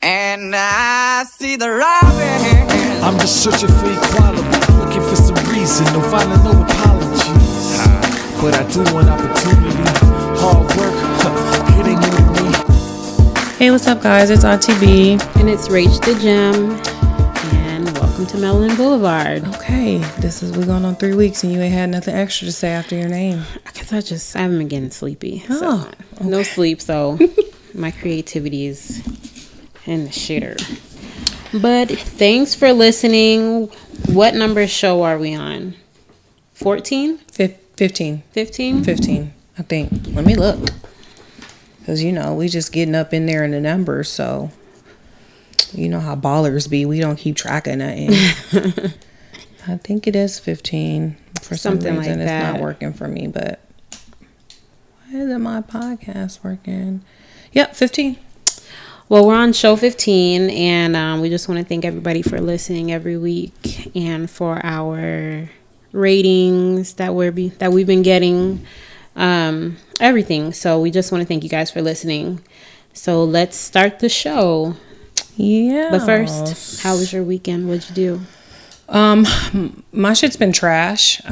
And I see the robin. I'm just searching for equality, looking for some reason, no finding no apologies. But I do want opportunity, hard work, it ain't new to me. Hey, what's up, guys? It's Auntie Bee. And it's Rach J. And welcome to Melanin Boulevard. Okay, we're going on 3 weeks and you ain't had nothing extra to say after your name. Because I haven't been getting sleepy. Oh, so okay. No sleep, so my creativity is in the shitter. But thanks for listening. What number show are we on? 14? 15. 15? 15, I think. Let me look. Because, we just getting up in there in the numbers, so you know how ballers be. We don't keep track of nothing. I think it is 15. For Something some reason, like that. It's not working for me, but why isn't my podcast working? Yep, 15. Well, we're on show 15, and we just want to thank everybody for listening every week and for our ratings that we've been getting, everything. So we just want to thank you guys for listening. So let's start the show. Yeah. But first, how was your weekend? What'd you do? My shit's been trash.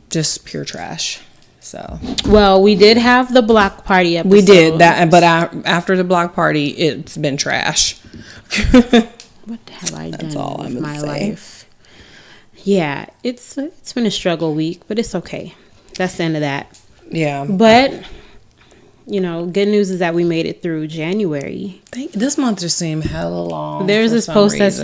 Just pure trash. So, well, we did have the block party episode. We did that, but after the block party, it's been trash. What have I done all with I'm my gonna say. life? Yeah, it's been a struggle week, but it's okay. That's the end of that. Yeah. But, good news is that we made it through January. This month just seemed hella long. There's for this some post that reason.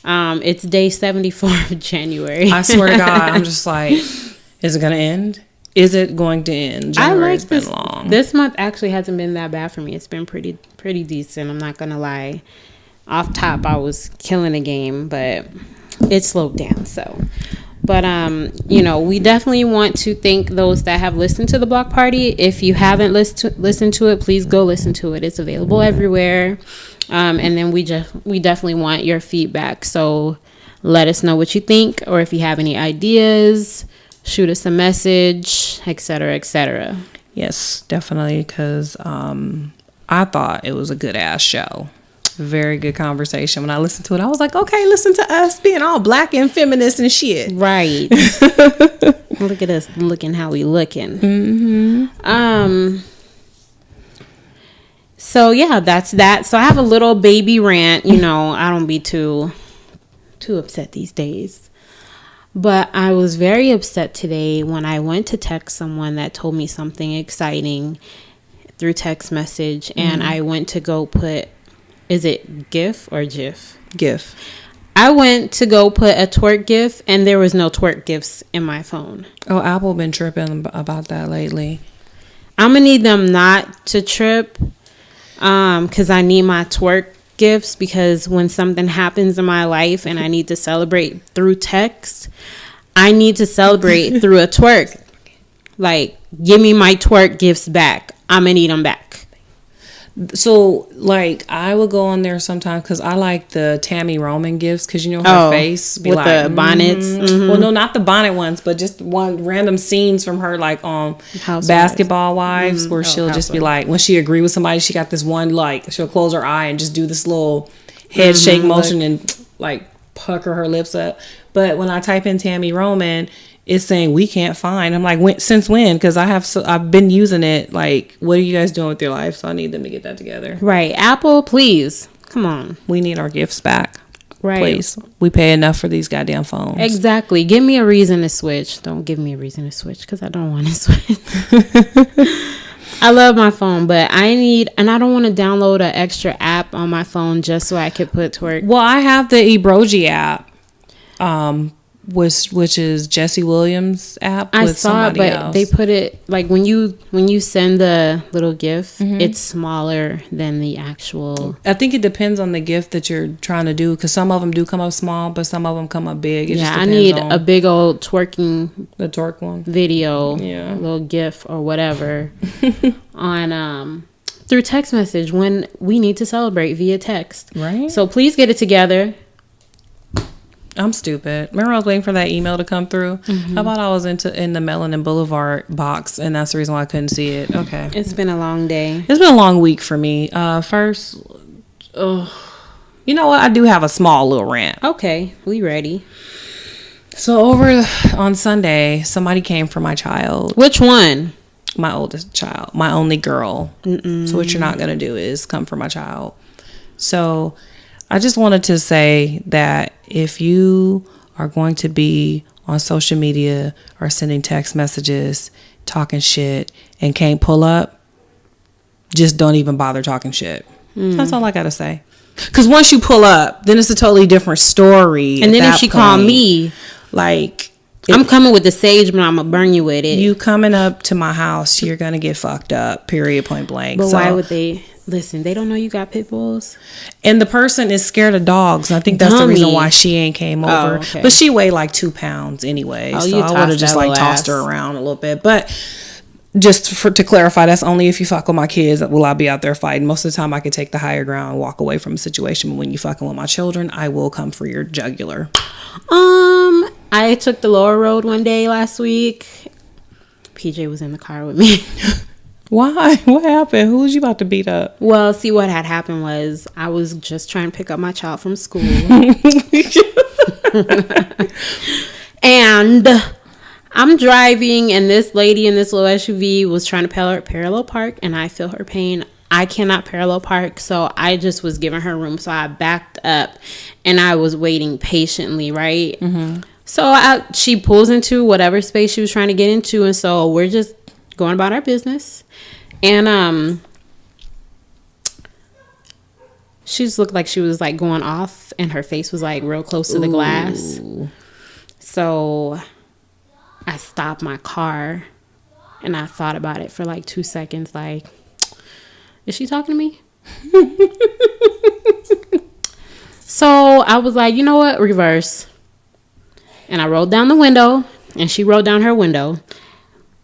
said, it's day 74 of January. I swear to God, I'm just like, is it going to end? Is it going to end? January's been long. This month actually hasn't been that bad for me. It's been pretty decent. I'm not going to lie. Off top, I was killing the game, but it slowed down. So, but, we definitely want to thank those that have listened to the block party. If you haven't listened to it, please go listen to it. It's available everywhere. And then we definitely want your feedback. So let us know what you think, or if you have any ideas, shoot us a message, etc., etc. Yes, definitely, because I thought it was a good ass show. Very good conversation. When I listened to it, I was like, okay, listen to us being all black and feminist and shit. Right. Look at us looking how we looking. Mm-hmm. So yeah, that's that. So I have a little baby rant. I don't be too upset these days. But I was very upset today when I went to text someone that told me something exciting through text message. And I went to go put, is it GIF or GIF? GIF. I went to go put a twerk GIF and there was no twerk GIFs in my phone. Oh, Apple been tripping about that lately. I'm going to need them not to trip because I need my twerk gifts, because when something happens in my life and I need to celebrate through text, I need to celebrate through a twerk. Like, give me my twerk gifts back. I'm gonna need them back. So, I would go on there sometimes because I like the Tammy Roman gifts, because her face be with the bonnets. Mm-hmm. Well, no, not the bonnet ones, but just one random scenes from her, on Housewives. Basketball Wives, where she'll just be Housewives. when she agree with somebody, she got this one, she'll close her eye and just do this little head shake motion and pucker her lips up. But when I type in Tammy Roman, it's saying we can't find. I'm like, since when? Because I've been using it. What are you guys doing with your life? So I need them to get that together. Right. Apple, please. Come on. We need our gifts back. Right. Please. We pay enough for these goddamn phones. Exactly. Give me a reason to switch. Don't give me a reason to switch, because I don't want to switch. I love my phone, but I don't want to download an extra app on my phone just so I could put twerk. Well, I have the Ebroji app, which is Jesse Williams' app. I with saw it, but else. they put it when you send the little GIF, it's smaller than the actual. I think it depends on the gift that you're trying to do, because some of them do come up small, but some of them come up big. It just I depends need on a big old twerking the twerk one video, Yeah. a little GIF or whatever on through text message when we need to celebrate via text. Right. So please get it together. I'm stupid. Remember I was waiting for that email to come through? How about I was in the Melanin Boulevard box, and that's the reason why I couldn't see it. Okay. It's been a long day. It's been a long week for me. First, You know what? I do have a small little rant. Okay, we ready. So over on Sunday, somebody came for my child. Which one? My oldest child, my only girl. So what you're not going to do is come for my child. So I just wanted to say that if you are going to be on social media or sending text messages, talking shit, and can't pull up, just don't even bother talking shit. That's all I got to say. Because once you pull up, then it's a totally different story. And then if she called me, like, I'm coming with the sage, but I'm gonna burn you with it. You coming up to my house, you're gonna get fucked up. Period. Point blank. But why would they listen? They don't know you got pit bulls. And the person is scared of dogs. I think that's the reason why she ain't came over. Okay. But she weighed like 2 pounds anyway, so I would have just like tossed her around a little bit. But just to clarify, that's only if you fuck with my kids will I be out there fighting. Most of the time I can take the higher ground and walk away from a situation, but when you fucking with my children, I will come for your jugular. I took the lower road one day last week. PJ was in the car with me. Why? What happened? Who was you about to beat up? Well, see, what had happened was I was just trying to pick up my child from school. And I'm driving, and this lady in this little SUV was trying to parallel park, and I feel her pain. I cannot parallel park, so I just was giving her room. So I backed up, and I was waiting patiently, right? Mm-hmm. So she pulls into whatever space she was trying to get into, and so we're just going about our business. And she just looked like she was like going off, and her face was like real close to the glass. So I stopped my car, and I thought about it for like 2 seconds, like, is she talking to me? So I was like, you know what? Reverse. And I rolled down the window, and she rolled down her window.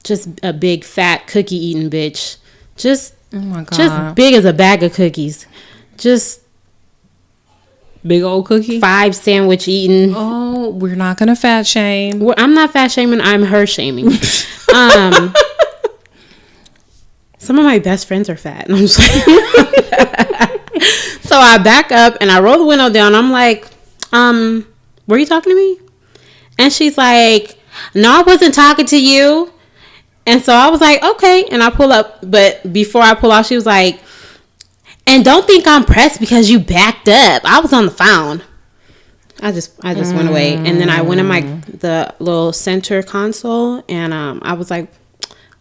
Just a big, fat, cookie-eating bitch. Just, oh my God. Just big as a bag of cookies. Just big old cookie? 5 sandwich eating. Oh, we're not going to fat shame. Well, I'm not fat shaming. I'm her shaming. Some of my best friends are fat. And I'm just like so I back up and I roll the window down. I'm like, were you talking to me? And she's like, no, I wasn't talking to you. And so I was like, okay. And I pull up. But before I pull off, she was like, and don't think I'm pressed because you backed up. I was on the phone. I just went away. And then I went in the little center console. And I was like,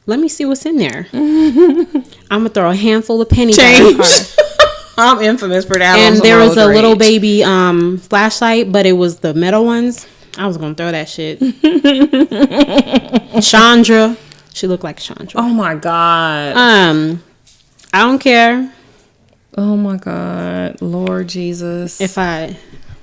let me see what's in there. I'm going to throw a handful of pennies out of the car. I'm infamous for that. And there was a little baby flashlight, but it was the metal ones. I was going to throw that shit. Chandra. She looked like Chandra. Oh, my God. I don't care. Oh, my God. Lord Jesus. If I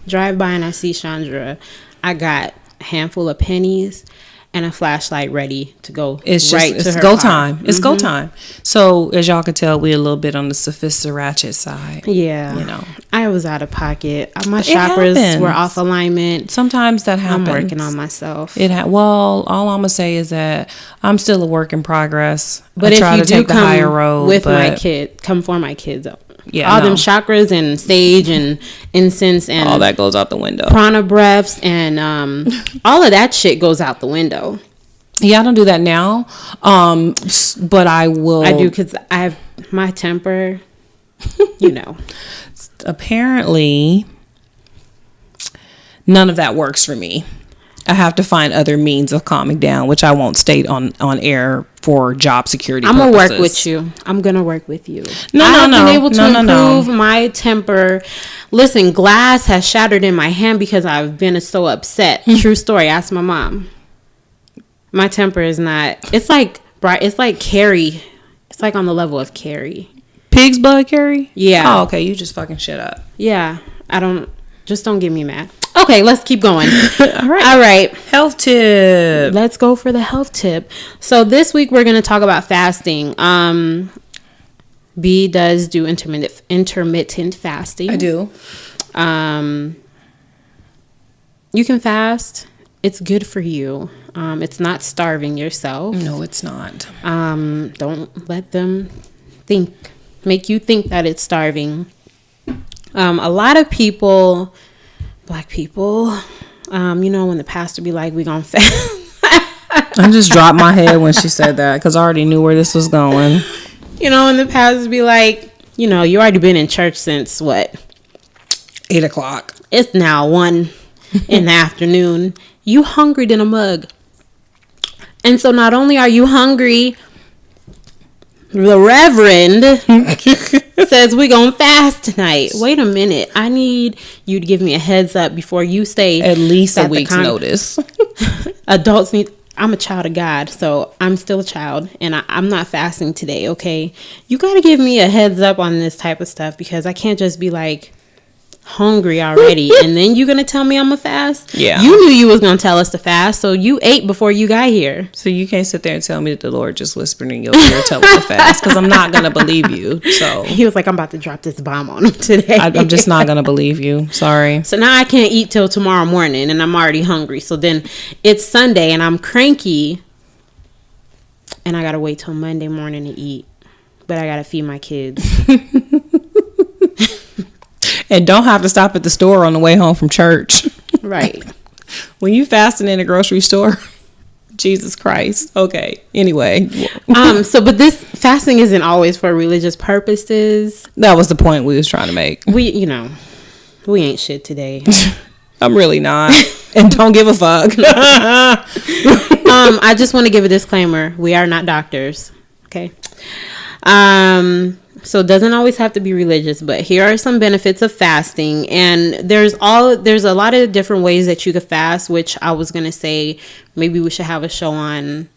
drive by and I see Chandra, I got a handful of pennies and a flashlight ready to go. It's right just, to it's her go car. time. It's go time. So as y'all can tell, we're a little bit on the sophisticated side. Yeah. You know, I was out of pocket. My chakras were off alignment. Sometimes that happens. I'm working on myself. Well, all I'm gonna say is that I'm still a work in progress. But I try if you to do take the come higher road with my kid, come for my kids. Yeah, all them chakras and sage and incense and all that goes out the window. Prana breaths and all of that shit goes out the window. Yeah, I don't do that now, but I will. I do because I have my temper, you know. Apparently, none of that works for me. I have to find other means of calming down, which I won't state on air for job security purposes. I'm gonna work with you. I'm gonna work with you. No. I've been able to improve my temper. Listen, glass has shattered in my hand because I've been so upset. True story. Ask my mom. My temper is not. It's like bright. It's like Carrie. It's like on the level of Carrie. Pig's blood, Carrie? Yeah. Oh, okay. You just fucking shut up. Yeah. Don't get me mad. Okay, let's keep going. All right. Health tip. Let's go for the health tip. So this week we're going to talk about fasting. B does do intermittent fasting. I do. You can fast. It's good for you. It's not starving yourself. No, it's not. Don't let them make you think that it's starving. A lot of people, black people, when the pastor be like, we gonna fast. I just dropped my head when she said that because I already knew where this was going. And the pastor be like, you already been in church since what? 8 o'clock. It's now 1 in the afternoon. You hungry than a mug. And so not only are you hungry, the Reverend says we're going to fast tonight. Wait a minute. I need you to give me a heads up before you stay. At least a week's notice. Adults need... I'm a child of God, so I'm still a child, and I'm not fasting today, okay? You got to give me a heads up on this type of stuff because I can't just be like hungry already and then you're going to tell me I'm a fast? Yeah. You knew you was going to tell us to fast, so you ate before you got here. So you can't sit there and tell me that the Lord just whispered in your ear telling me to fast because I'm not going to believe you. So he was like, I'm about to drop this bomb on him today. I'm just not going to believe you. Sorry. So now I can't eat till tomorrow morning and I'm already hungry. So then it's Sunday and I'm cranky and I got to wait till Monday morning to eat. But I got to feed my kids. And don't have to stop at the store on the way home from church. Right. When you fasting in a grocery store, Jesus Christ. Okay. Anyway. But this fasting isn't always for religious purposes. That was the point we was trying to make. We ain't shit today. I'm really not. And don't give a fuck. I just want to give a disclaimer. We are not doctors. Okay. So it doesn't always have to be religious, but here are some benefits of fasting. And there's a lot of different ways that you could fast, which I was going to say maybe we should have a show on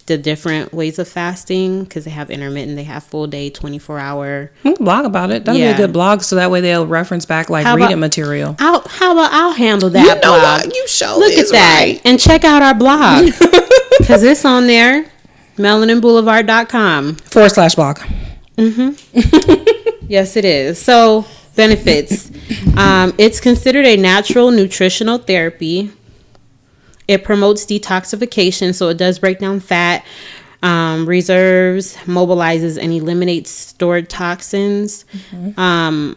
the different ways of fasting because they have intermittent, they have full day, 24-hour. Blog about it. That'd be a good blog so that way they'll reference back reading material. I'll handle that blog. What? You show Look at that. Right. And check out our blog because it's on there. melaninboulevard.com /blog. Mm-hmm. Yes, it is. So, benefits. It's considered a natural nutritional therapy. It promotes detoxification, so it does break down fat, reserves, mobilizes and eliminates stored toxins. Mm-hmm.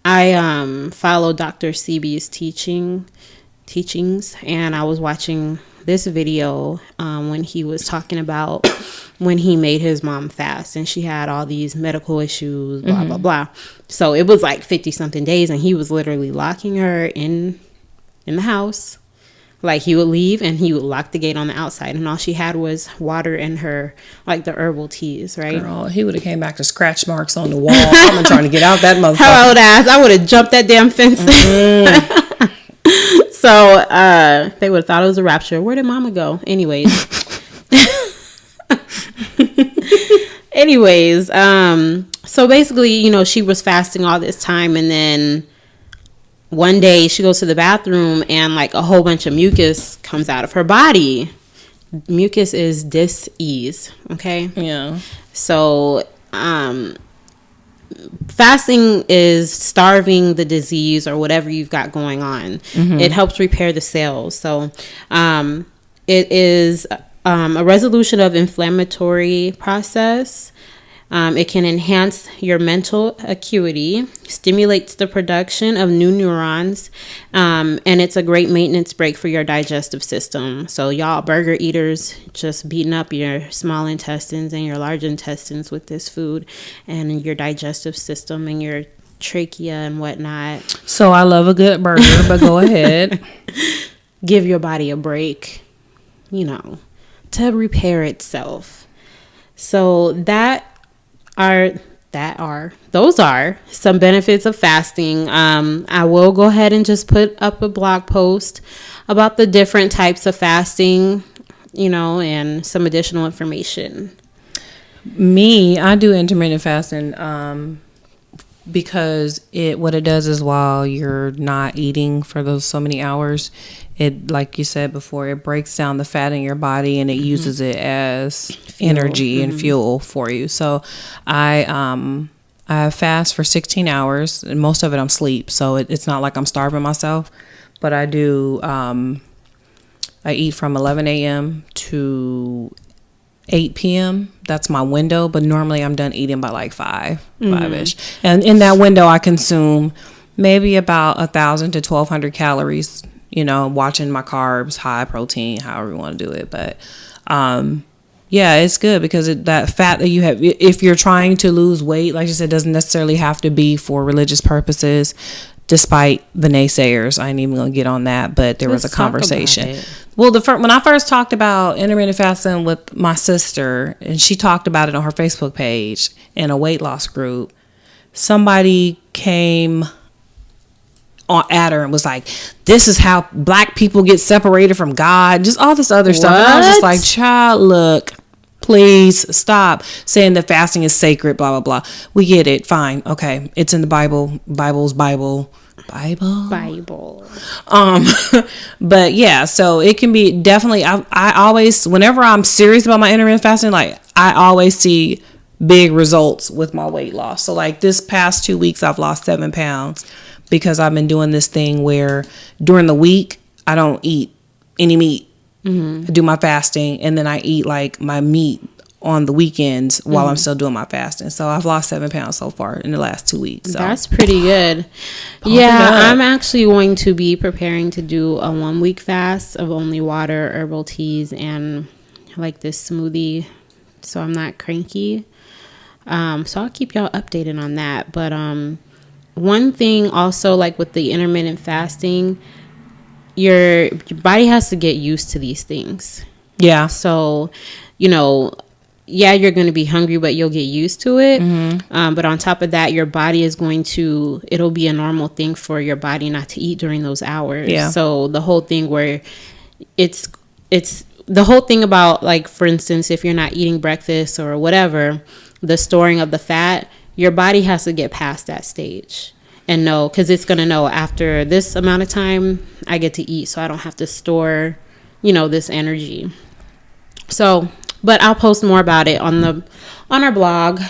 I follow Dr. Sebi's teachings, and I was watching this video when he was talking about when he made his mom fast and she had all these medical issues, blah, blah, blah. So it was like 50 something days and he was literally locking her in the house. Like he would leave and he would lock the gate on the outside and all she had was water and her, like the herbal teas, right? Girl, he would have came back to scratch marks on the wall. I'm trying to get out that motherfucker. Her old ass. I would have jumped that damn fence. Mm-hmm. So they would have thought it was a rapture. Where did mama go? Anyways, so basically, she was fasting all this time and then one day she goes to the bathroom and like a whole bunch of mucus comes out of her body. Mucus is dis-ease. Okay. Yeah. So, fasting is starving the disease or whatever you've got going on. Mm-hmm. It helps repair the cells. So it is a resolution of inflammatory process. It can enhance your mental acuity, stimulates the production of new neurons, and it's a great maintenance break for your digestive system. So y'all burger eaters just beating up your small intestines and your large intestines with this food and your digestive system and your trachea and whatnot. So I love a good burger, but go ahead. Give your body a break, to repair itself. So those are some benefits of fasting. I will go ahead and just put up a blog post about the different types of fasting, and some additional information. I do intermittent fasting because what it does is while you're not eating for those so many hours, it, like you said before, it breaks down the fat in your body and it uses it as energy and fuel for you. So I fast for 16 hours and most of it I'm asleep. So it's not like I'm starving myself, but I do, I eat from 11 a.m. to 8 p.m. That's my window, but normally I'm done eating by like 5-ish. And in that window, I consume maybe about 1,000 to 1,200 calories, watching my carbs, high protein, however you want to do it. But yeah, it's good because that fat that you have, if you're trying to lose weight, like you said, doesn't necessarily have to be for religious purposes. Despite the naysayers, I ain't even gonna get on that, but there was a conversation. Well, when I first talked about intermittent fasting with my sister, and she talked about it on her Facebook page in a weight loss group, somebody came at her and was like, "This is how black people get separated from God," just all this other stuff. And I was just like, "Child, look, please stop saying that fasting is sacred, blah, blah, blah." We get it. Fine. Okay. It's in the Bible. Bible. But yeah, so it can be definitely, I always, whenever I'm serious about my intermittent fasting, like I always see big results with my weight loss. So like this past 2 weeks, I've lost 7 pounds because I've been doing this thing where during the week, I don't eat any meat. I do my fasting, and then I eat like my meat on the weekends while I'm still doing my fasting. So I've lost 7 pounds so far in the last 2 weeks. So that's pretty good. Yeah, I'm actually going to be preparing to do a 1 week fast of only water, herbal teas, and like this smoothie, so I'm not cranky. So I'll keep y'all updated on that. But one thing also, like with the intermittent fasting, your body has to get used to these things. Yeah. So, yeah, you're going to be hungry, but you'll get used to it. But on top of that, your body is it'll be a normal thing for your body not to eat during those hours. Yeah. So the whole thing where it's the whole thing about, like, for instance, if you're not eating breakfast or whatever, the storing of the fat, your body has to get past that stage. And know, because it's going to know after this amount of time, I get to eat, so I don't have to store, this energy. So, but I'll post more about it on our blog.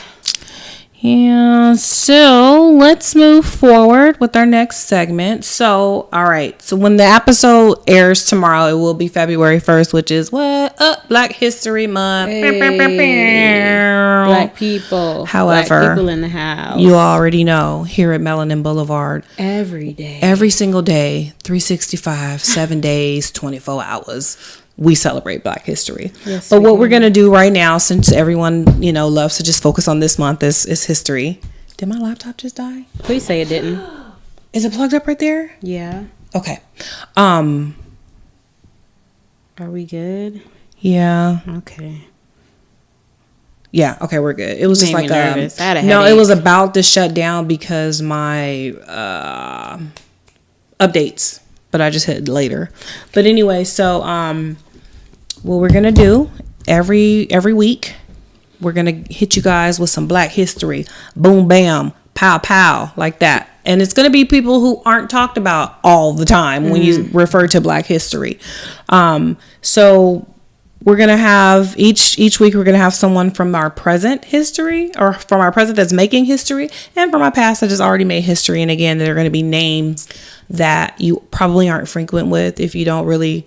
Yeah, so let's move forward with our next segment. So, all right. So when the episode airs tomorrow, it will be February 1st, which is Black History Month. Hey, Black people. However, Black people in the house. You already know, here at Melanin Boulevard, every day, every single day, 365, 7 days, 24 hours, we celebrate Black history. Yes, but what we're going to do right now, since everyone, loves to just focus on this month, is history. Did my laptop just die? Please say it didn't. Is it plugged up right there? Yeah. Okay. Are we good? Yeah. Okay. Yeah. Okay, we're good. It was just like nervous. I had a no, headache. it was about to shut down because my updates, but I just hit later. But anyway, so what we're gonna do every week, we're gonna hit you guys with some Black history. Boom, bam, pow, pow, like that. And it's gonna be people who aren't talked about all the time when you refer to Black history. So we're gonna have each week we're gonna have someone from our present history, or from our present that's making history, and from our past that has already made history. And again, they're gonna be names that you probably aren't frequent with if you don't really,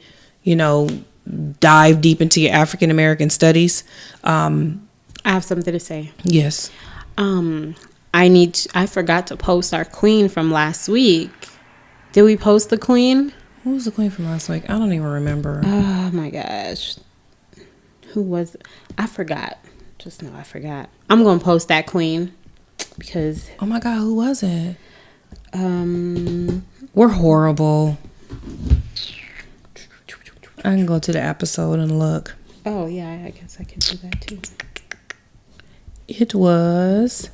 dive deep into your African American studies. I have something to say. Yes. I forgot to post our queen from last week. Did we post the queen? Who was the queen from last week? I don't even remember. Oh my gosh. Who was it? I forgot. Just know I forgot. I'm gonna post that queen because oh my God, who was it? We're horrible. I can go to the episode and look. Oh yeah, I guess I can do that too. It was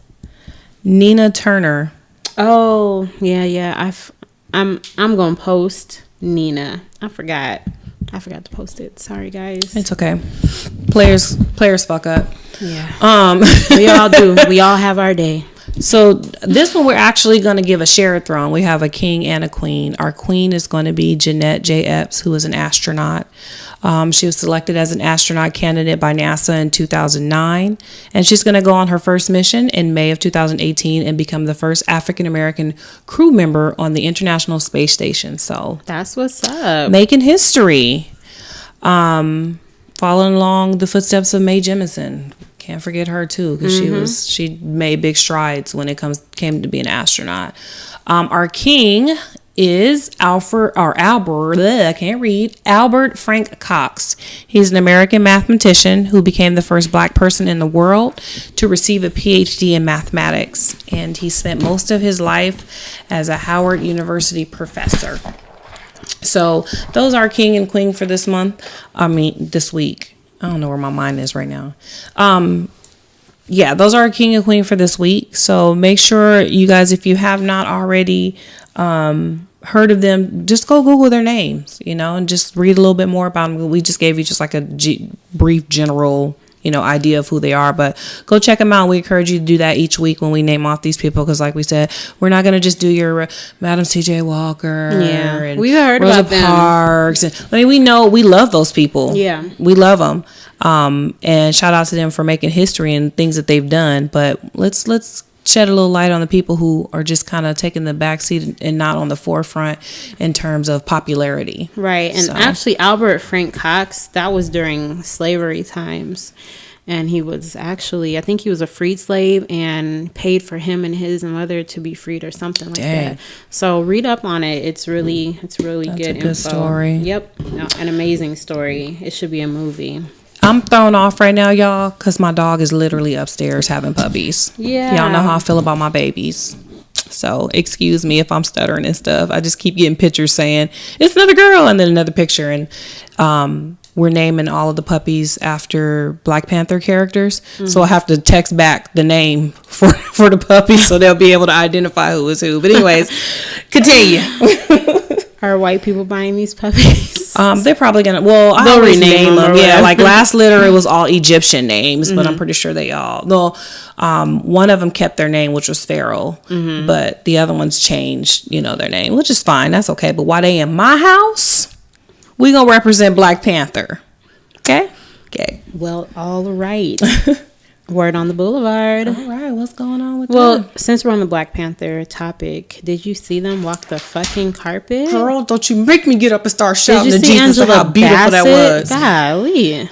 Nina Turner. Oh yeah. I'm gonna post Nina. I forgot to post it. Sorry guys. It's okay. Players fuck up. Yeah. We all do. We all have our day. So this one, we're actually going to give a shared throne. We have a king and a queen. Our queen is going to be Jeanette J. Epps, who is an astronaut. She was selected as an astronaut candidate by NASA in 2009. And she's going to go on her first mission in May of 2018 and become the first African-American crew member on the International Space Station. So that's what's up. Making history. following along the footsteps of Mae Jemison. Can't forget her too, because she made big strides when it came to being an astronaut. Our king is Albert Frank Cox. He's an American mathematician who became the first black person in the world to receive a PhD in mathematics, and he spent most of his life as a Howard University professor. So those are king and queen for this month. This week. I don't know where my mind is right now. Those are king and queen for this week. So make sure you guys, if you have not already heard of them, just go Google their names, and just read a little bit more about them. We just gave you just like a brief general, idea of who they are, but go check them out. We encourage you to do that each week when we name off these people, because like we said, we're not going to just do your Madam C.J. Walker and we heard Rosa about them. Parks. And, we know we love those people. Yeah, we love them. And shout out to them for making history and things that they've done. But let's shed a little light on the people who are just kind of taking the backseat and not on the forefront in terms of popularity. Right. And actually, Albert Frank Cox, that was during slavery times. And he was actually, I think he was a freed slave and paid for him and his mother to be freed or something like that. So read up on it. It's really That's good a good info. story. Yep. An amazing story. It should be a movie. I'm thrown off right now, y'all, because my dog is literally upstairs having puppies. Yeah. Y'all know how I feel about my babies. So excuse me if I'm stuttering and stuff. I just keep getting pictures saying, it's another girl, and then another picture. And we're naming all of the puppies after Black Panther characters. Mm-hmm. So I have to text back the name for the puppies so they'll be able to identify who is who. But anyways, continue. Are white people buying these puppies? They're probably gonna. Well, I always name them. Yeah, like last litter, it was all Egyptian names, but I'm pretty sure they all. No, one of them kept their name, which was Pharaoh, but the other ones changed, their name, which is fine. That's okay. But while they in my house, we gonna represent Black Panther. Okay. Well, all right. Word on the Boulevard. All right, what's going on with that? Since we're on the Black Panther topic, did you see them walk the fucking carpet? Girl, don't you make me get up and start shouting to Jesus Angela how beautiful that was. Golly.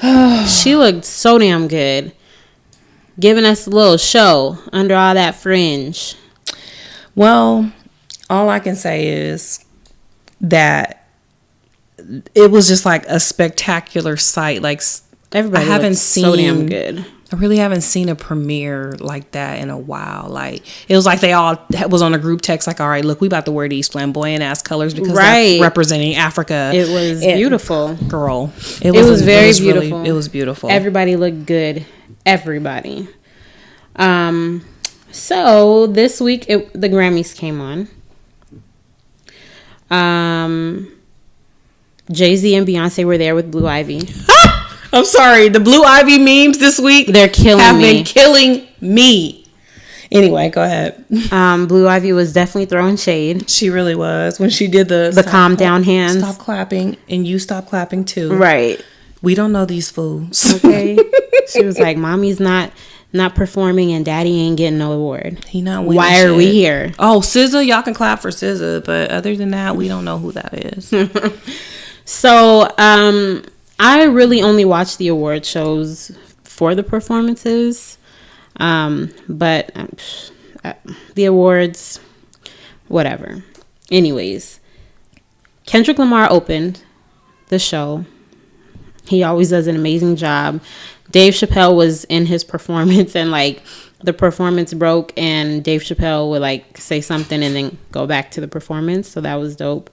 She looked so damn good. Giving us a little show under all that fringe. Well, all I can say is that it was just like a spectacular sight. Like, everybody looked so damn good. I really haven't seen a premiere like that in a while. Like, it was like they all was on a group text like, all right, look, we about to wear these flamboyant ass colors because that's representing Africa. It was beautiful. Girl. It was very beautiful. Really, it was beautiful. Everybody looked good. Everybody. So this week the Grammys came on. Jay-Z and Beyonce were there with Blue Ivy. I'm sorry. The Blue Ivy memes this week they're have been killing me. Anyway, go ahead. Blue Ivy was definitely throwing shade. She really was when she did the calm down hands. Stop clapping, and you stop clapping too. Right. We don't know these fools. Okay. She was like, "Mommy's not performing, and Daddy ain't getting no award. He not winning. Why are we here?" Oh, SZA, y'all can clap for SZA, but other than that, we don't know who that is. So, I really only watch the award shows for the performances, but the awards, whatever. Anyways, Kendrick Lamar opened the show. He always does an amazing job. Dave Chappelle was in his performance, and like the performance broke, and Dave Chappelle would like say something and then go back to the performance. So that was dope.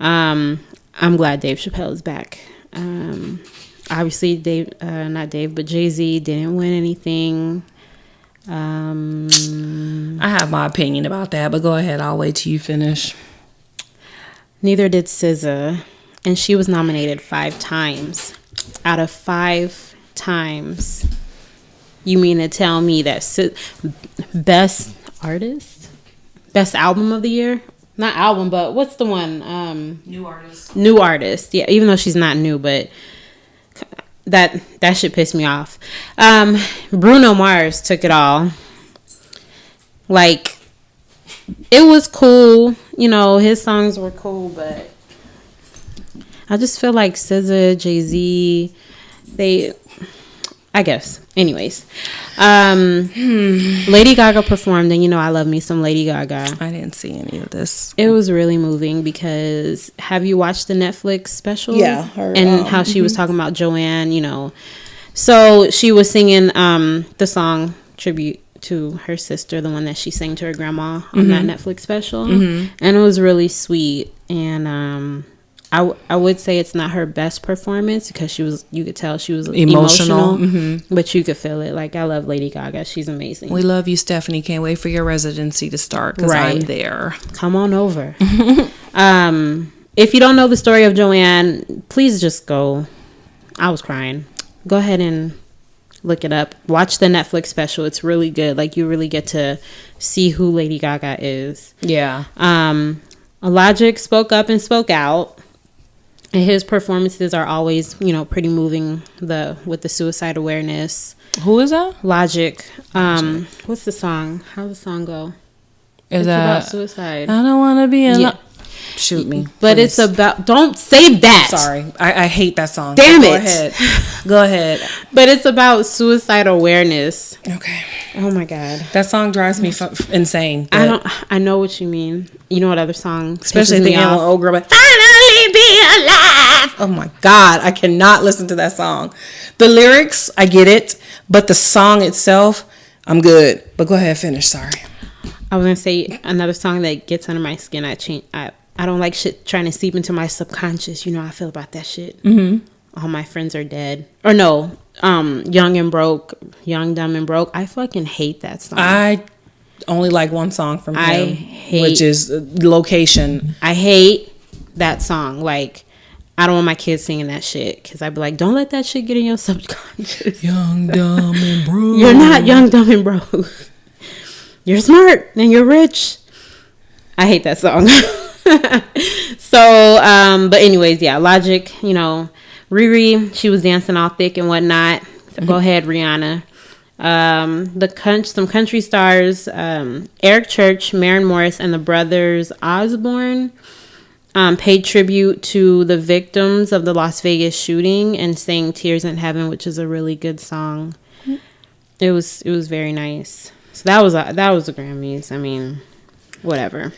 I'm glad Dave Chappelle is back. Obviously but Jay-Z didn't win anything. I have my opinion about that, but go ahead. I'll wait till you finish. Neither did SZA, and she was nominated 5 times. Out of 5 times, you mean to tell me that best artist, best album of the year? Not album, but what's the one? New artist. Yeah, even though she's not new, but that shit pissed me off. Bruno Mars took it all. Like, it was cool. His songs were cool, but I just feel like SZA, Jay-Z, I guess. Anyways, Lady Gaga performed, and I love me some Lady Gaga. I didn't see any of this. It was really moving because have you watched the Netflix special? Yeah, and how she was talking about Joanne, So she was singing the song tribute to her sister, the one that she sang to her grandma on that Netflix special, and it was really sweet. And I would say it's not her best performance because you could tell she was emotional. But you could feel it. Like, I love Lady Gaga. She's amazing. We love you, Stephanie. Can't wait for your residency to start because I'm there. Come on over. If you don't know the story of Joanne, please just go. I was crying. Go ahead and look it up. Watch the Netflix special. It's really good. Like, you really get to see who Lady Gaga is. Yeah. Logic spoke up and spoke out. And his performances are always, pretty moving with the suicide awareness. Who is that? Logic. What's the song? How's the song go? It's about suicide. I don't want to be in. Yeah. Shoot me. But please. it's about... Don't say that. Sorry. I hate that song. Damn Go it. ahead. Go ahead. But it's about suicide awareness. Okay. Oh, my God. That song drives me insane. I know what you mean. You know what other song? Especially at the end when old girl, finally be alive. Oh, my God. I cannot listen to that song. The lyrics, I get it. But the song itself, I'm good. But go ahead, finish. Sorry. I was going to say another song that gets under my skin. I don't like shit trying to seep into my subconscious. I feel about that shit. All my friends are dead. Or no, Young, Dumb, and Broke. I fucking hate that song. I only like one song from him, which is Location. I hate that song. Like, I don't want my kids singing that shit because I'd be like, don't let that shit get in your subconscious. Young, Dumb, and Broke. You're not young, dumb, and broke. You're smart and you're rich. I hate that song. So, but anyways, yeah, Logic, Riri, she was dancing all thick and whatnot. So go ahead, Rihanna. Some country stars, Eric Church, Maren Morris, and the brothers Osborne paid tribute to the victims of the Las Vegas shooting and sang "Tears in Heaven," which is a really good song. It was very nice. So that was the Grammys. I mean, whatever.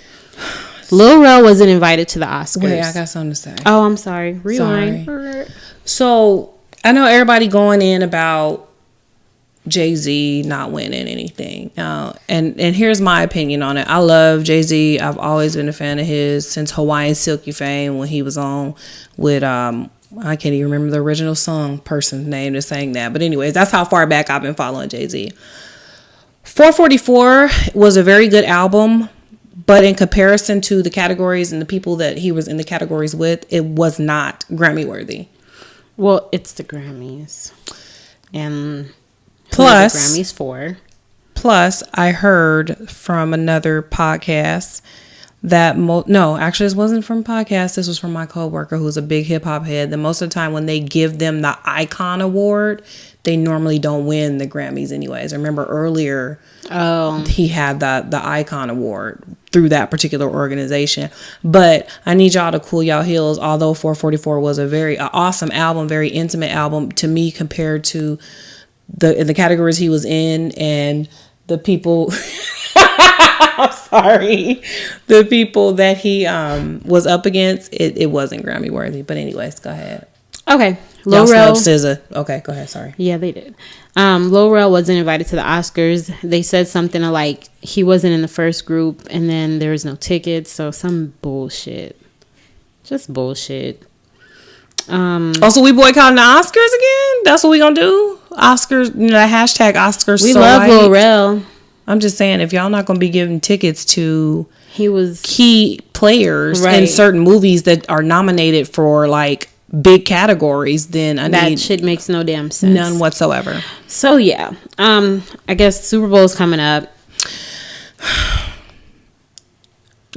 Lil Rel wasn't invited to the Oscars. Wait, I got something to say. Oh, I'm sorry. Rewind. Sorry. So I know everybody going in about Jay-Z not winning anything. And here's my opinion on it. I love Jay-Z. I've always been a fan of his since Hawaiian Silky fame when he was on with I can't even remember the original song person's name that sang that. But anyways, that's how far back I've been following Jay-Z. 444 was a very good album. But in comparison to the categories and the people that he was in the categories with, it was not Grammy worthy. Well, it's the Grammys. And plus, the Grammys for. Plus, I heard from another podcast that actually this wasn't from a podcast. This was from my coworker who's a big hip hop head. That most of the time when they give them the Icon Award, they normally don't win the Grammys anyways. I remember earlier he had the Icon Award through that particular organization. But I need y'all to cool y'all heels. Although 444 was a very awesome album, very intimate album to me compared to the categories he was in and the people... I'm sorry. The people that he was up against, it wasn't Grammy worthy. But anyways, go ahead. Okay. Lil Rel. Okay, go ahead. Sorry. Yeah, they did. Lil Rel wasn't invited to the Oscars. They said something like he wasn't in the first group and then there was no tickets. So some bullshit. Just bullshit. Also, we boycotting the Oscars again? That's what we gonna do? Oscars, the hashtag Oscars. We love Lil Rel. I'm just saying, if y'all not gonna be giving tickets to was key players in certain movies that are nominated for like big categories, then that shit makes no damn sense. None whatsoever. So yeah, I guess Super Bowl's coming up. I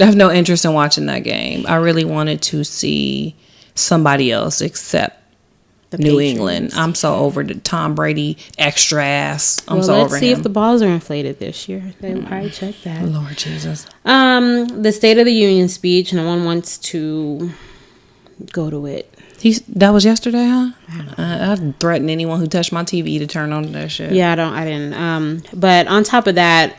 have no interest in watching that game. I really wanted to see somebody else except the New Patriots. England. I'm so over the Tom Brady extra ass. Let's see if the balls are inflated this year. They will probably check that. Lord Jesus. The State of the Union speech. No one wants to go to it. That was yesterday, huh? I'd threaten anyone who touched my TV to turn on that shit. Yeah, I didn't. But on top of that,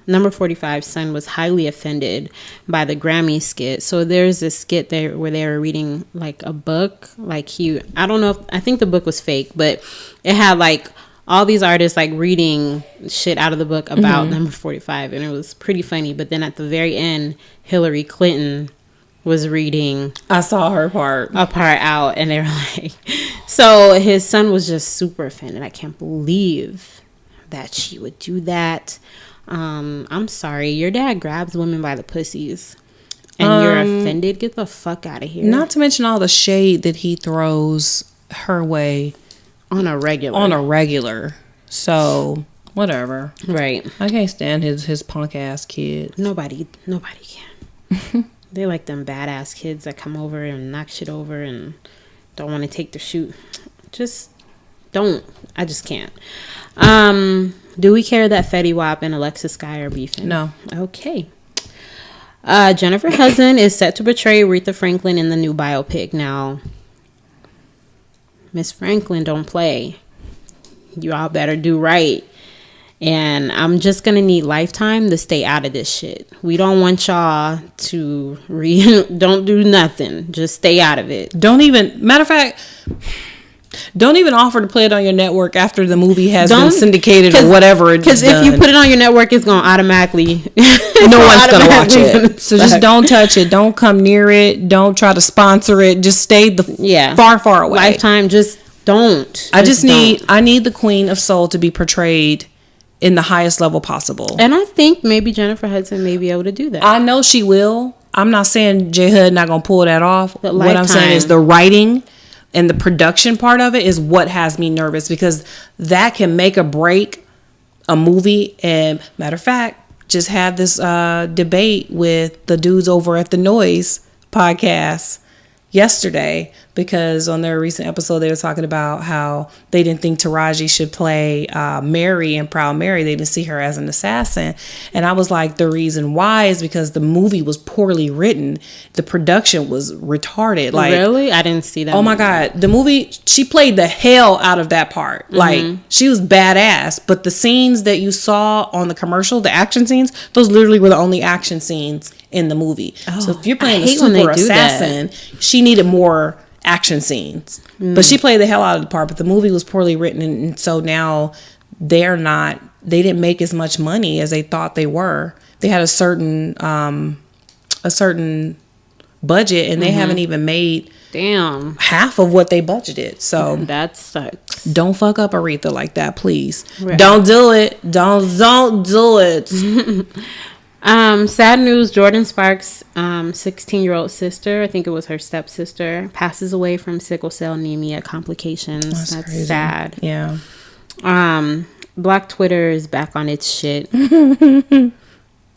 Number 45's son was highly offended by the Grammy skit. So there's this skit there where they were reading like a book. Like I think the book was fake, but it had like all these artists like reading shit out of the book about Number 45, and it was pretty funny. But then at the very end, Hillary Clinton was reading. I saw her part out, and they were like, so his son was just super offended. I can't believe that she would do that. I'm sorry, your dad grabs women by the pussies and you're offended? Get the fuck out of here. Not to mention all the shade that he throws her way on a regular. So whatever. Right. I can't stand his punk ass kids. Nobody can. They like them badass kids that come over and knock shit over and don't want to take the shoot. Just don't. I just can't. Do we care that Fetty Wap and Alexis Sky are beefing? No. Okay. Jennifer Hudson is set to portray Aretha Franklin in the new biopic. Now, Miss Franklin don't play. You all better do right. And I'm just going to need Lifetime to stay out of this shit. We don't want y'all to don't do nothing. Just stay out of it. Matter of fact, don't even offer to play it on your network after the movie has been syndicated or whatever. Because if you put it on your network, it's going to automatically... no one's going to watch it. So just don't touch it. Don't come near it. Don't try to sponsor it. Just stay far, far away. Lifetime, just don't. I need the Queen of Soul to be portrayed in the highest level possible. And I think maybe Jennifer Hudson may be able to do that. I know she will. I'm not saying J Hud not going to pull that off. But what I'm saying is the writing and the production part of it is what has me nervous, because that can make or break a movie. And matter of fact, just had this debate with the dudes over at the Noise podcast yesterday, because on their recent episode they were talking about how they didn't think Taraji should play Mary in Proud Mary. They didn't see her as an assassin, and I was like, the reason why is because the movie was poorly written. The production was retarded. Like, really? I didn't see that. Oh my god, the movie, she played the hell out of that part. Like, she was badass, but the scenes that you saw on the commercial, the action scenes, those literally were the only action scenes in the movie. So if you're playing a super assassin, she needed more action scenes. But she played the hell out of the part, but the movie was poorly written, and so now they didn't make as much money as they thought they were. They had a certain budget, and they haven't even made half of what they budgeted. So that sucks. Don't fuck up Aretha like that, please. Right. Don't do it. Don't do it. Sad news, Jordan Sparks' 16-year-old sister, I think it was her stepsister, passes away from sickle cell anemia complications. That's crazy. Sad. Yeah. Black Twitter is back on its shit.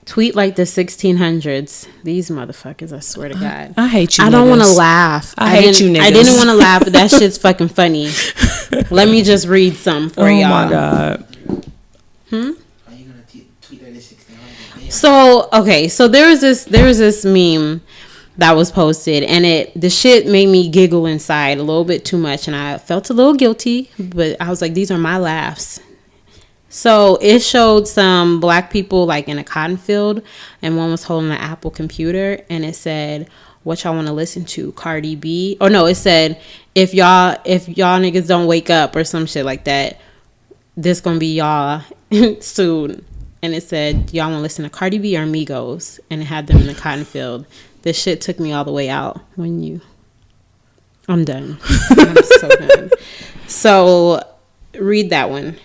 Tweet like the 1600s. These motherfuckers, I swear to God. I hate you. I don't want to laugh. I hate you niggas. I didn't want to laugh, but that shit's fucking funny. Let me just read some for y'all. Oh my God. So there was this meme that was posted, and the shit made me giggle inside a little bit too much, and I felt a little guilty, but I was like, these are my laughs. So it showed some black people like in a cotton field, and one was holding an Apple computer, and it said, what y'all want to listen to, Cardi B? Or no, it said, if y'all niggas don't wake up, or some shit like that, this gonna be y'all soon. And it said, y'all want to listen to Cardi B or Migos? And it had them in the cotton field. This shit took me all the way out. I'm done. I'm so done. So, read that one.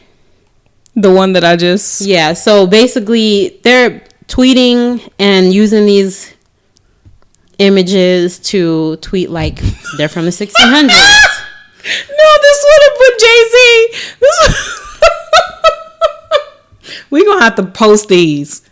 The one that I just... Yeah, so basically, they're tweeting and using these images to tweet like they're from the 1600s. No, this would have put Jay-Z. We're going to have to post these.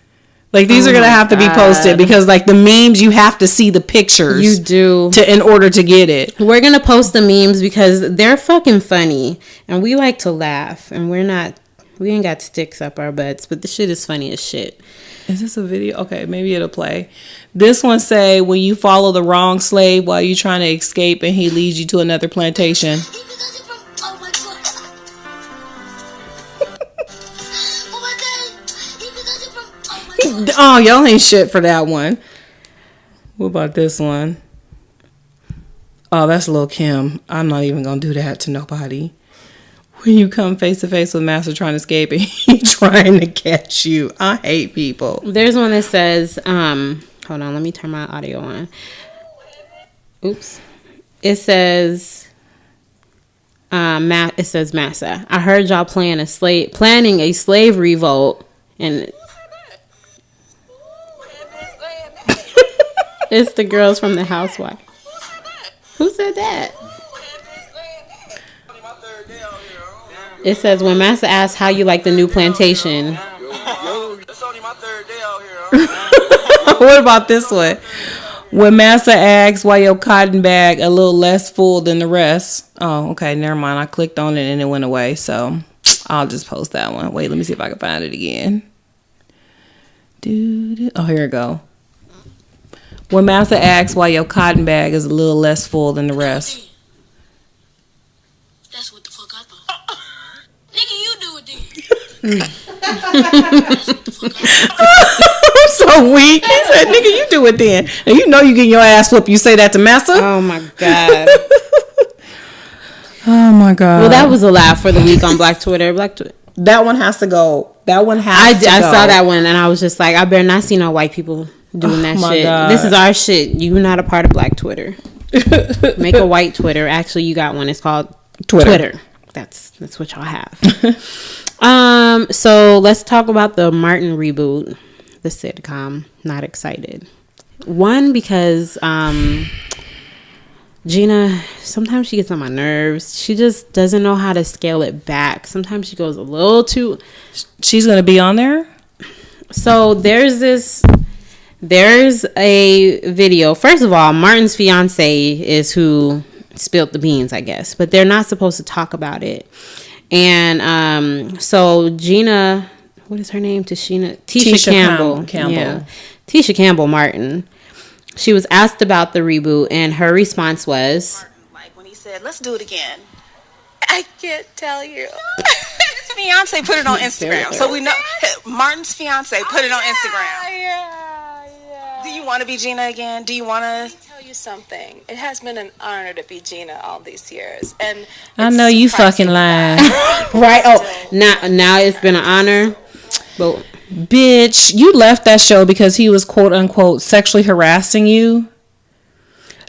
Like, these are going to have to be posted, because, like, the memes, you have to see the pictures. You do. In order to get it. We're going to post the memes because they're fucking funny. And we like to laugh. And we're not We ain't got sticks up our butts, but the shit is funny as shit. Is this a video? Okay, maybe it'll play. This one say, when you follow the wrong slave while you trying to escape and he leads you to another plantation. Oh, y'all ain't shit for that one. What about this one? Oh, that's Lil' Kim. I'm not even gonna do that to nobody. When you come face to face with Master trying to escape and he trying to catch you. I hate people. There's one that says, hold on, let me turn my audio on. Oops. It says, Massa. I heard y'all planning a slave revolt, and it's the girls from The Housewife. Who said that? It says, when Massa asks how you like the new plantation. What about this one? When Massa asks why your cotton bag a little less full than the rest. Oh, okay, never mind. I clicked on it and it went away, so I'll just post that one. Wait, let me see if I can find it again. Oh, here it go. When Massa asks why your cotton bag is a little less full than the rest. That's what the fuck I thought. Nigga, you do it then. I'm so weak. He said, nigga, you do it then. And you know you getting your ass whooped. You say that to Massa? Oh, my God. Oh, my God. Well, that was a laugh for the week on Black Twitter. That one has to go. That one has to go. I saw that one, and I was just like, I better not see no white people doing that shit. God. This is our shit. You're not a part of Black Twitter. Make a white Twitter. Actually, you got one. It's called Twitter. That's what y'all have. So let's talk about the Martin reboot, the sitcom. Not excited. One, because Gina, sometimes she gets on my nerves. She just doesn't know how to scale it back. Sometimes she goes a little too. She's gonna be on there. So there's a video. First of all, Martin's fiance is who spilled the beans, I guess, but they're not supposed to talk about it. And so Gina, what is her name? Tisha Campbell. Yeah. Tisha Campbell Martin. She was asked about the reboot, and her response was, like when he said, "Let's do it again." I can't tell you. His fiance put it on Instagram, so we know Martin's fiance put it on Instagram. Yeah. Do you want to be Gina again? Do you want to? Let me tell you something. It has been an honor to be Gina all these years, and I know you fucking lying. Right? Oh, now it's been an honor, but bitch, you left that show because he was quote unquote sexually harassing you.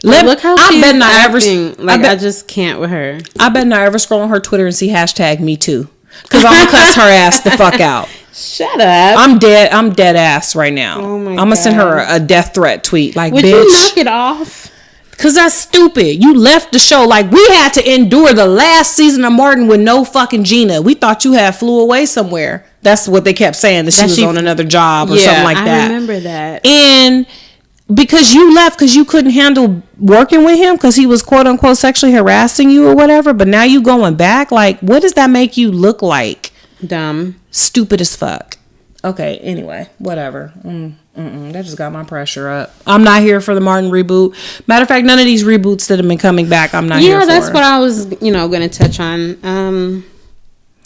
Look how she's acting. I just can't with her. I bet not ever scroll on her Twitter and see hashtag me too, because I'm gonna cuss her ass the fuck out. Shut up. I'm dead ass right now. Oh my I'm gonna send her a death threat tweet. Like, would bitch, you knock it off? Cause that's stupid. You left the show. Like, we had to endure the last season of Martin with no fucking Gina. We thought you had flew away somewhere. That's what they kept saying, that she was on another job or something like that. I remember that. And because you left because you couldn't handle working with him because he was quote unquote sexually harassing you or whatever. But now you going back. Like, what does that make you look like? Dumb. Stupid as fuck. Okay, anyway, whatever. That just got my pressure up. I'm not here for the Martin reboot. Matter of fact, none of these reboots that have been coming back, I'm not here for. Yeah, that's what I was, going to touch on.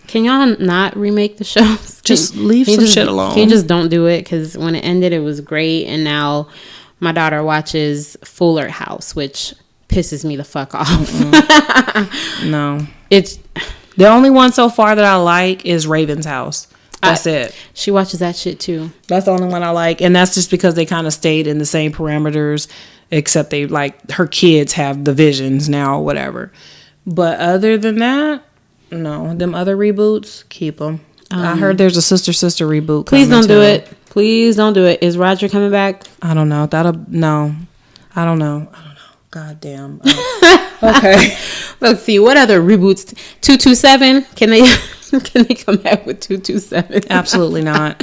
Can y'all not remake the show? Just leave some shit alone. Can you just don't do it? Because when it ended, it was great. And now my daughter watches Fuller House, which pisses me the fuck off. No. It's the only one so far that I like is Raven's House. That's it. She watches that shit too. That's the only one I like. And that's just because they kind of stayed in the same parameters, except they like her kids have the visions now or whatever. But other than that, no. Them other reboots, keep them. I heard there's a sister reboot. Please don't do it. Please don't do it. Is Roger coming back? I don't know. No. I don't know. God damn. Okay. Let's see. What other reboots? 227? Can they come back with 227? Absolutely not.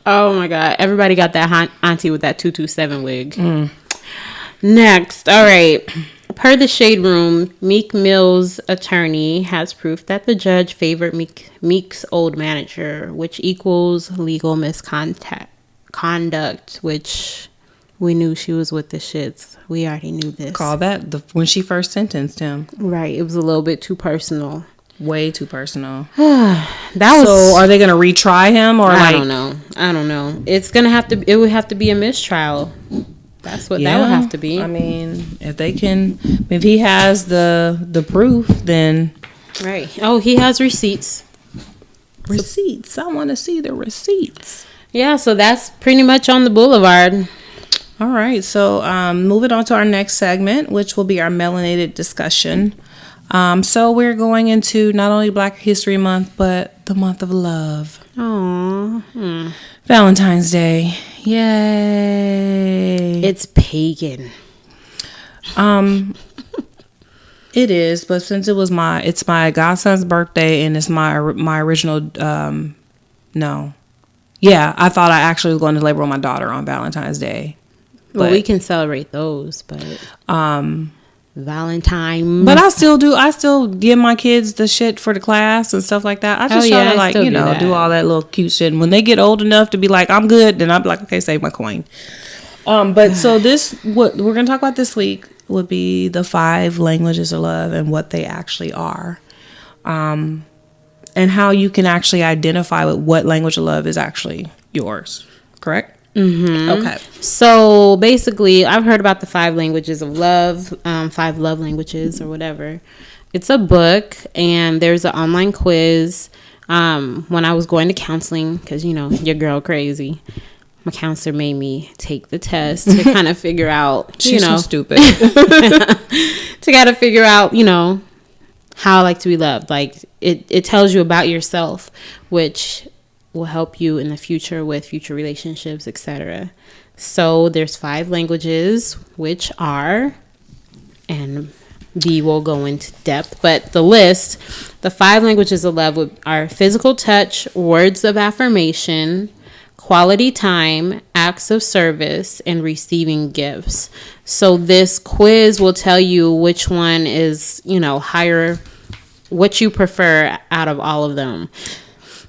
Oh my God. Everybody got that auntie with that 227 wig. Next. All right. Per the Shade Room, Meek Mill's attorney has proof that the judge favored Meek's old manager, which equals legal misconduct, which we knew she was with the shits. We already knew this. Call that when she first sentenced him. Right. It was a little bit too personal. Way too personal. That was. So are they going to retry him or I don't know. It would have to be a mistrial. That's what that would have to be. I mean, if he has the proof, then right. Oh, he has receipts. Receipts. I want to see the receipts. Yeah, so that's pretty much on the boulevard. All right. So moving on to our next segment, which will be our melanated discussion. So we're going into not only Black History Month, but the month of love. Aww. Valentine's Day. Yay. It's pagan. It is, but since it's my godson's birthday and it's my original, no. Yeah, I thought I actually was going to labor with my daughter on Valentine's Day. Well, we can celebrate those, but Valentine's. But I still give my kids the shit for the class and stuff like that. I just try to do all that little cute shit. And when they get old enough to be like, I'm good, then I'll be like, okay, save my coin. But so what we're gonna talk about this week would be the 5 languages of love and what they actually are. And how you can actually identify with what language of love is actually yours. Correct? Mm-hmm. Okay. So basically, I've heard about the 5 languages of love, 5 love languages or whatever. It's a book, and there's an online quiz. When I was going to counseling, because, your girl crazy, my counselor made me take the test to kind of figure out, She's so stupid. to kind of figure out, how I like to be loved. Like, it tells you about yourself, which will help you in the future with future relationships, etc. So there's 5 languages, which are, and B will go into depth, but the 5 languages of love are physical touch, words of affirmation, quality time, acts of service, and receiving gifts. So this quiz will tell you which one is, higher, what you prefer out of all of them.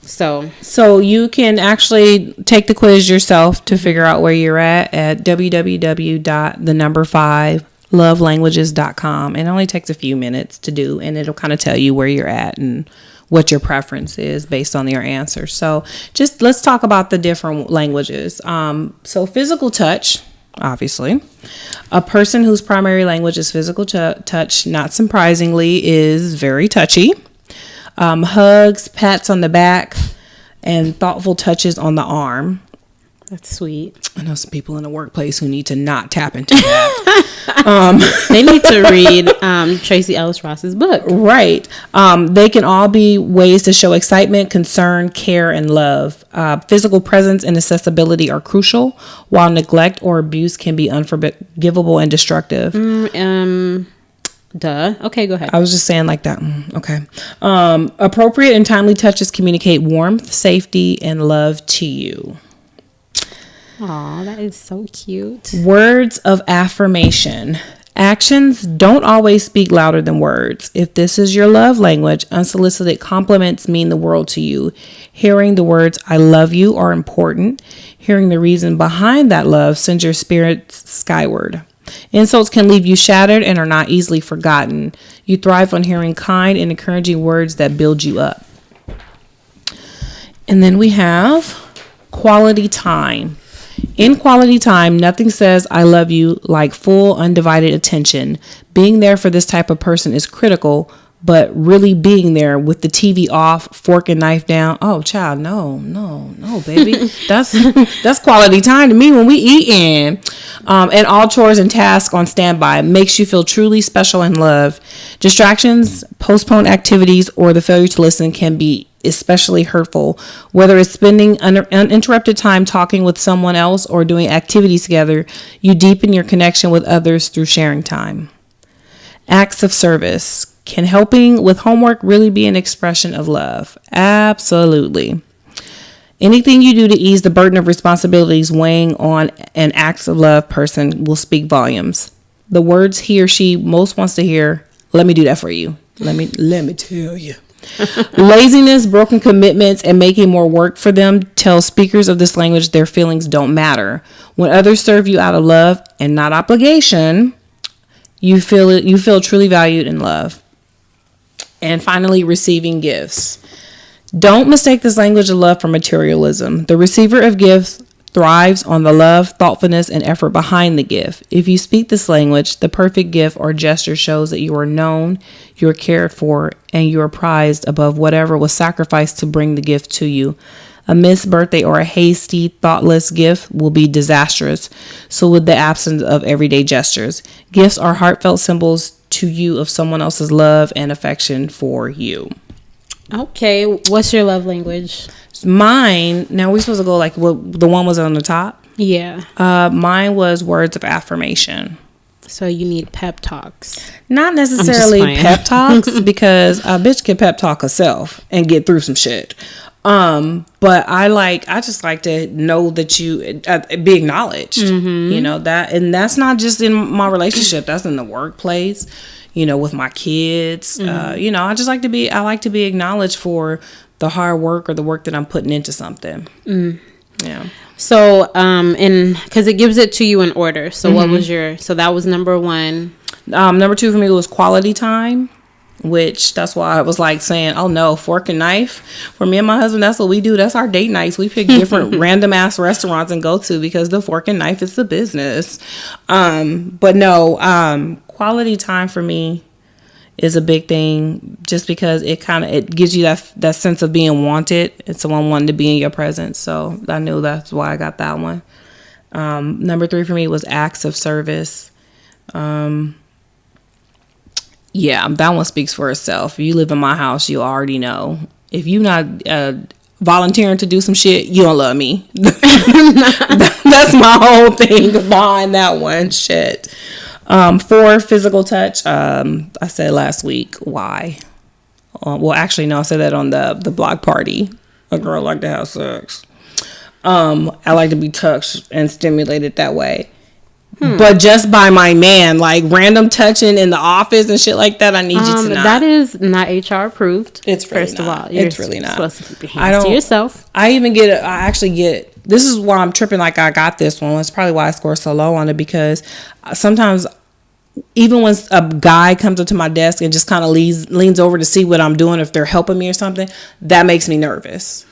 So you can actually take the quiz yourself to figure out where you're at www.5lovelanguages.com. It only takes a few minutes to do, and it'll kind of tell you where you're at and what your preference is based on your answer. So just let's talk about the different languages. So physical touch, obviously. A person whose primary language is physical touch, not surprisingly, is very touchy. Hugs, pats on the back, and thoughtful touches on the arm. That's sweet. I know some people in the workplace who need to not tap into that. They need to read Tracy Ellis Ross's book. Right. They can all be ways to show excitement, concern, care, and love. Physical presence and accessibility are crucial, while neglect or abuse can be unforgivable and destructive. Duh. Okay, go ahead. I was just saying like that. Okay. Appropriate and timely touches communicate warmth, safety, and love to you. Aw, that is so cute. Words of affirmation. Actions don't always speak louder than words. If this is your love language, unsolicited compliments mean the world to you. Hearing the words, I love you, are important. Hearing the reason behind that love sends your spirits skyward. Insults can leave you shattered and are not easily forgotten. You thrive on hearing kind and encouraging words that build you up. And then we have quality time. In quality time, nothing says I love you like full undivided attention. Being there for this type of person is critical, but really being there with the TV off, fork and knife down. Oh, child, no, baby. That's quality time to me when we eating. And all chores and tasks on standby makes you feel truly special and loved. Distractions, postponed activities, or the failure to listen can be especially hurtful. Whether it's spending uninterrupted time talking with someone else or doing activities together, you deepen your connection with others through sharing time. Acts of service. Can helping with homework really be an expression of love? Absolutely. Anything you do to ease the burden of responsibilities weighing on an acts of love person will speak volumes. the words he or she most wants to hear. Let me do that for you. Let me tell you. Laziness, broken commitments, and making more work for them tell speakers of this language their feelings don't matter. When others serve you out of love and not obligation, you feel truly valued and loved. And finally, receiving gifts. Don't mistake this language of love for materialism. The receiver of gifts thrives on the love, thoughtfulness, and effort behind the gift. If you speak this language, the perfect gift or gesture shows that you are known, you are cared for, and you are prized above whatever was sacrificed to bring the gift to you. A missed birthday or a hasty, thoughtless gift will be disastrous. So with the absence of everyday gestures. Gifts are heartfelt symbols to you of someone else's love and affection for you. Okay, what's your love language? Mine, now we're supposed to go like what the one was on the top? Yeah. Mine was words of affirmation. So you need pep talks. Not necessarily pep talks because a bitch can pep talk herself and get through some shit. But I just like to know that you be acknowledged, you know, that, and that's not just in my relationship, that's in the workplace, you know, with my kids, you know, I like to be acknowledged for the hard work or the work that I'm putting into something. Yeah. So, and cause it gives it to you in order. So what was so that was number 1. Number 2 for me was quality time. Which that's why I was like saying, oh no, fork and knife. For me and my husband, that's what we do. That's our date nights. We pick different random ass restaurants and go to because the fork and knife is the business. But no, quality time for me is a big thing just because it gives you that sense of being wanted and someone wanting to be in your presence. So I knew that's why I got that one. Number 3 for me was acts of service. Yeah, that one speaks for itself. If you live in my house, you already know. If you not volunteering to do some shit, you don't love me. That's my whole thing behind that one. Shit. 4, physical touch. I said last week, why? Well, actually, no, I said that on the block party. A girl like to have sex. I like to be touched and stimulated that way. But just by my man, like random touching in the office and shit like that, I need you to not. That is not HR approved. It's really first not. of all, you're It's really not. supposed to keep your hands to yourself. I actually get. This is why I'm tripping. Like I got this one. That's probably why I score so low on it because sometimes, even when a guy comes up to my desk and just kind of leans over to see what I'm doing, if they're helping me or something, that makes me nervous.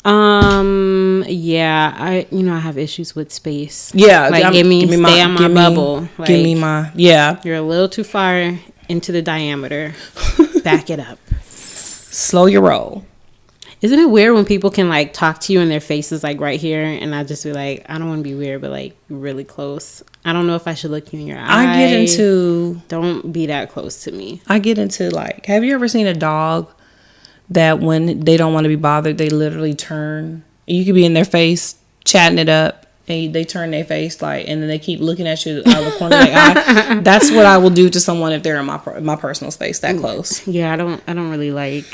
Yeah, I have issues with space. Yeah, like stay on my bubble. Give me my You're a little too far into the diameter. Back it up. Slow your roll. Isn't it weird when people can like talk to you and their face is like right here, and I just be like, I don't want to be weird, but like really close. I don't know if I should look you in your eye. Don't be that close to me. I get into like, have you ever seen a dog that when they don't want to be bothered, they literally turn? You could be in their face, chatting it up, and they turn their face like, and then they keep looking at you out of the corner of their eye. That's what I will do to someone if they're in my personal space that close. Yeah, I don't really like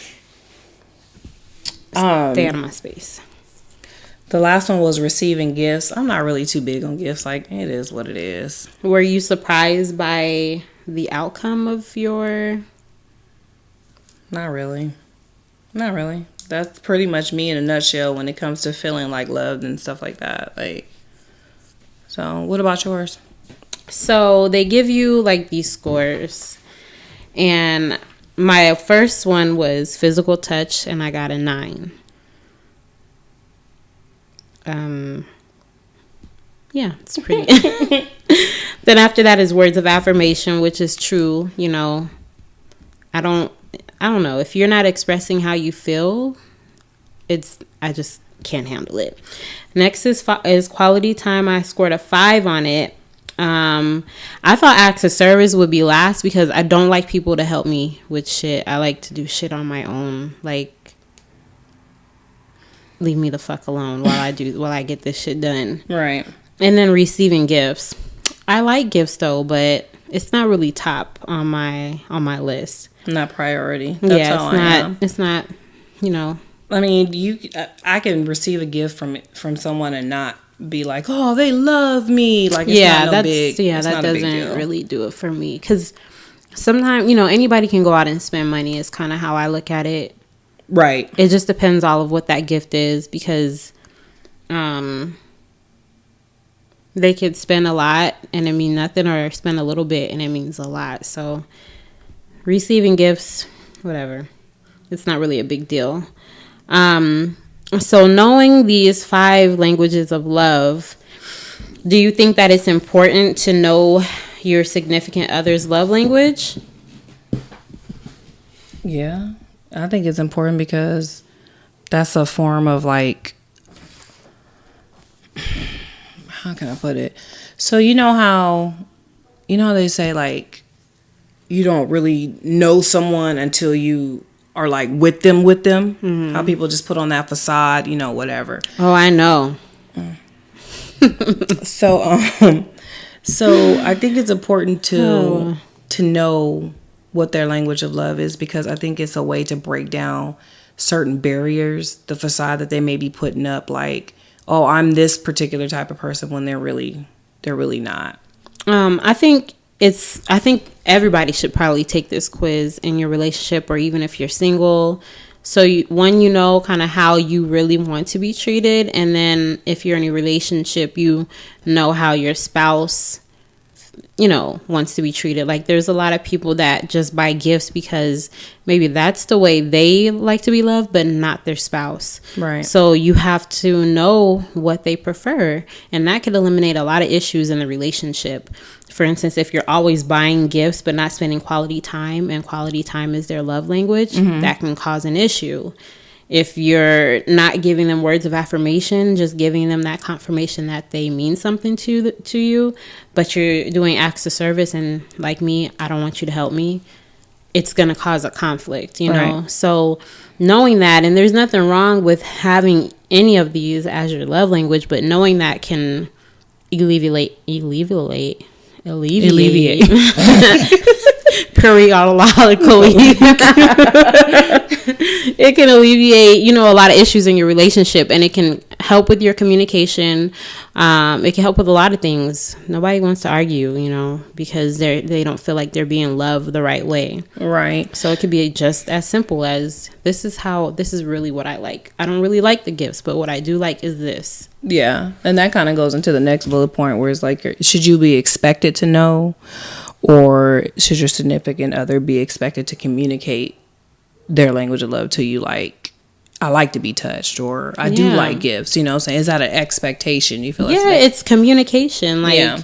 stay out of my space. The last one was receiving gifts. I'm not really too big on gifts. Like, it is what it is. Were you surprised by the outcome of your? Not really. That's pretty much me in a nutshell when it comes to feeling like loved and stuff like that. Like, so what about yours? So they give you like these scores, and my first one was physical touch, and I got a 9. Yeah, it's pretty. Then after that is words of affirmation, which is true. You know, I don't know. If you're not expressing how you feel, I just can't handle it. Next is quality time. I scored a 5 on it. I thought acts of service would be last because I don't like people to help me with shit. I like to do shit on my own. Like, leave me the fuck alone while I get this shit done. Right. And then receiving gifts. I like gifts though, but it's not really top on my list. Not priority. That's how I am. It's not, you know. I mean, I can receive a gift from someone and not be like, oh, they love me. Like, it's not no big. Yeah, that doesn't really do it for me. Because sometimes, you know, anybody can go out and spend money is kind of how I look at it. Right. It just depends all of what that gift is, because they could spend a lot and it mean nothing, or spend a little bit and it means a lot. So receiving gifts, whatever, it's not really a big deal. So knowing these 5 languages of love, do you think that it's important to know your significant other's love language? Yeah, I think it's important because that's a form of like, how can I put it? So you know how they say like, you don't really know someone until you are like with them. Mm-hmm. How people just put on that facade, you know, whatever. Oh, I know. So I think it's important to know what their language of love is, because I think it's a way to break down certain barriers, the facade that they may be putting up, like, oh, I'm this particular type of person, when they're really not. I think everybody should probably take this quiz in your relationship, or even if you're single. So you know kind of how you really want to be treated, and then if you're in a relationship, you know how your spouse, you know, wants to be treated. Like, there's a lot of people that just buy gifts because maybe that's the way they like to be loved, but not their spouse. Right. So you have to know what they prefer, and that could eliminate a lot of issues in the relationship. For instance, if you're always buying gifts but not spending quality time, and quality time is their love language, that can cause an issue. If you're not giving them words of affirmation, just giving them that confirmation that they mean something to you, but you're doing acts of service, and like me, I don't want you to help me, it's going to cause a conflict, you know? Right. So knowing that, and there's nothing wrong with having any of these as your love language, but knowing that can alleviate. Periodically. It can alleviate, you know, a lot of issues in your relationship, and it can help with your communication. It can help with a lot of things. Nobody wants to argue, you know, because they don't feel like they're being loved the right way. Right. So it could be just as simple as, this is really what I like. I don't really like the gifts, but what I do like is this. Yeah. And that kind of goes into the next bullet point, where it's like, should you be expected to know, or should your significant other be expected to communicate their language of love to you? Like, I like to be touched, or I do like gifts, you know what I'm saying? Is that an expectation? You feel like it's communication. Like,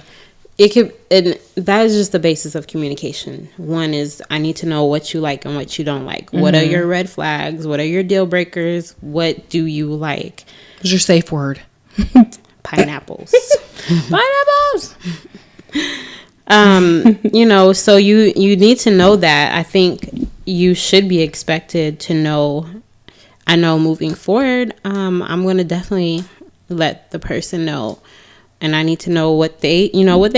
it could, and that is just the basis of communication. One is, I need to know what you like and what you don't like. Mm-hmm. What are your red flags? What are your deal breakers? What do you like? What's your safe word? Pineapples. Pineapples. You know, so you need to know that. I think you should be expected to know. I know moving forward, I'm going to definitely let the person know, and I need to know what they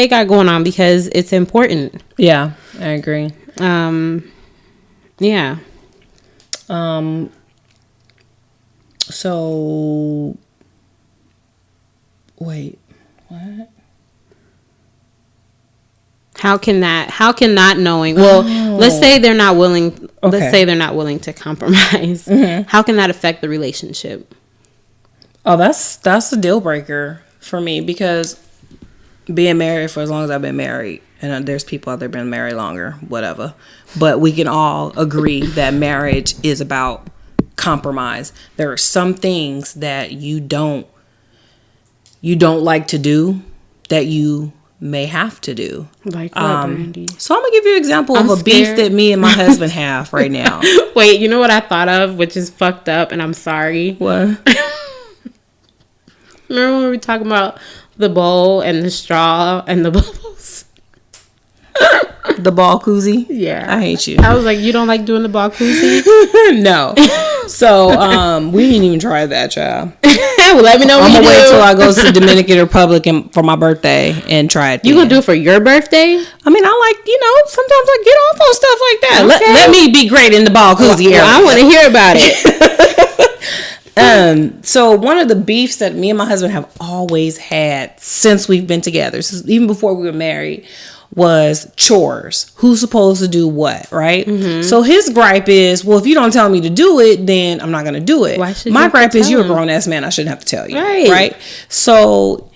got going on, because it's important. Yeah, I agree. Yeah. So wait, what? How can not knowing, let's say they're not willing, let's say they're not willing to compromise. Mm-hmm. How can that affect the relationship? Oh, that's a deal breaker for me, because being married for as long as I've been married, and there's people out there been married longer, whatever, but we can all agree that marriage is about compromise. There are some things that you don't like to do that you may have to do. Like what, Brandy? So I'm gonna give you an example of a beef that me and my husband have right now. Wait, you know what I thought of, which is fucked up, and I'm sorry. What? Remember when we were talking about the bowl and the straw and the bubbles? The ball koozie? Yeah. I hate you. I was like, you don't like doing the ball koozie? No. So, we didn't even try that, child. Well, let me know when you do. I'm going to wait till I go to the Dominican Republic for my birthday and try it. You going to do it for your birthday? I mean, I like, sometimes I get off on stuff like that. Okay. Let me be great in the ball koozie area. I want to hear about it. So one of the beefs that me and my husband have always had since we've been together, since even before we were married, was chores. Who's supposed to do what, right? So his gripe is, well, if you don't tell me to do it, then I'm not going to do it. Why should My you gripe is, tell you're a him? grown ass man. I shouldn't have to tell you, Right. right? So,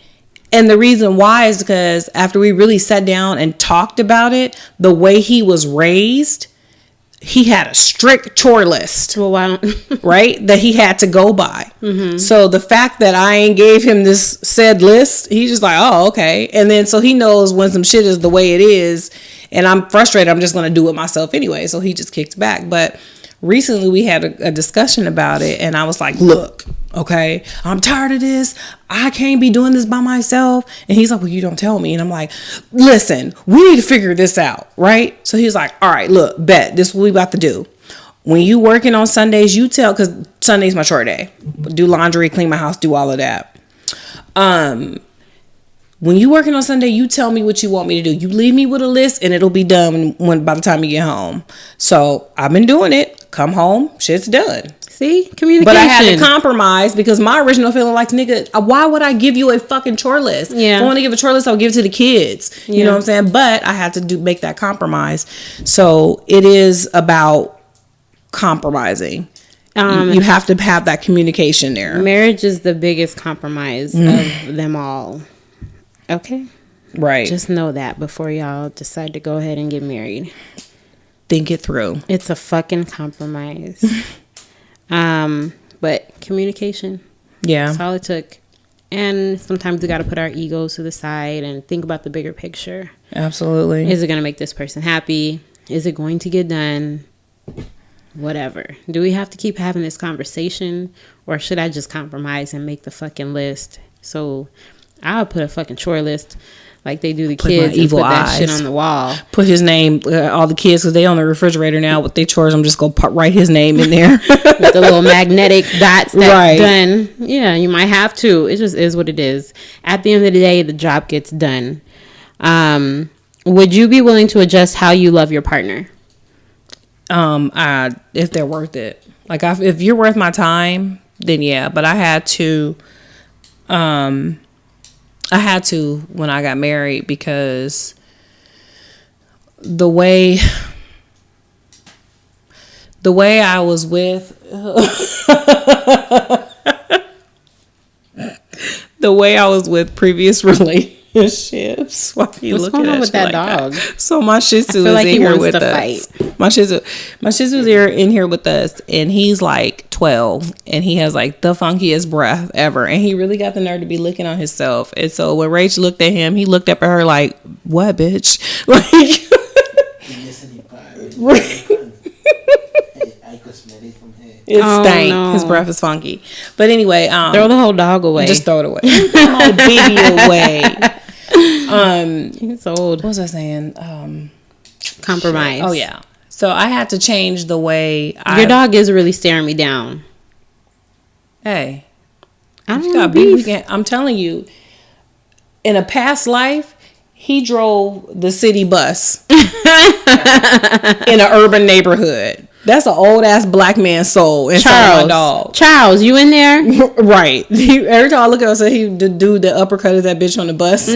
and the reason why is because after we really sat down and talked about it, the way he was raised, he had a strict chore list. Well, why don't... Right, that he had to go by. So the fact that I ain't gave him this said list, he's just like, oh, okay. And then so he knows when some shit is the way it is and I'm frustrated, I'm just going to do it myself anyway. So he just kicked back. But recently we had a discussion about it, and I was like, look, okay, I'm tired of this. I can't be doing this by myself. And he's like, well, you don't tell me. And I'm like, listen, we need to figure this out, right? So he's like, all right, look, bet, this is what we about to do. When you working on Sundays, you tell, because Sunday's my short day. Do laundry, clean my house, do all of that. When you working on Sunday, you tell me what you want me to do. You leave me with a list and it'll be done when by the time you get home. So I've been doing it. Come home, shit's done. See? Communication. But I had to compromise because my original feeling like, nigga, why would I give you a fucking chore list? Yeah. If I want to give a chore list, I'll give it to the kids. You know what I'm saying? But I had to make that compromise. So it is about compromising. You have to have that communication there. Marriage is the biggest compromise of them all. Okay? Right. Just know that before y'all decide to go ahead and get married. Think it through. It's a fucking compromise. But communication. Yeah. That's all it took. And sometimes we got to put our egos to the side and think about the bigger picture. Absolutely. Is it going to make this person happy? Is it going to get done? Whatever. Do we have to keep having this conversation, or should I just compromise and make the fucking list? So I'll put a fucking chore list like they do the Put kids my evil and put that shit eyes. on the wall. Put his name, all the kids, because they on the refrigerator now with their chores. I'm just going to write his name in there. With the little magnetic dots that's Right. done. Yeah, you might have to. It just is what it is. At the end of the day, the job gets done. Would you be willing to adjust how you love your partner? If they're worth it. Like, if you're worth my time, then yeah. But I had to when I got married, because the way I was with the way I was with previous relationships. Why are you What's looking going on at with you that like dog? that? So my Shih Tzu feel is like in he here wants with to us. fight. My Shih Tzu is in here with us, and he's like 12, and he has like the funkiest breath ever, and he really got the nerve to be licking on himself. And so when Rach looked at him, he looked up at her like, "What, bitch?" Like. It stank. No. His breath is funky. But anyway, Throw the whole dog away. just throw it away. Throw my baby away. It's old. What was I saying? Compromise. Oh yeah. So I had to change the way Your dog is really staring me down. Hey, I don't you know got beef. I'm telling you, in a past life, he drove the city bus in an urban neighborhood. That's an old ass black man's soul inside my dog. Charles, you in there? Right. Every time I look at him, he do the uppercut of that bitch on the bus.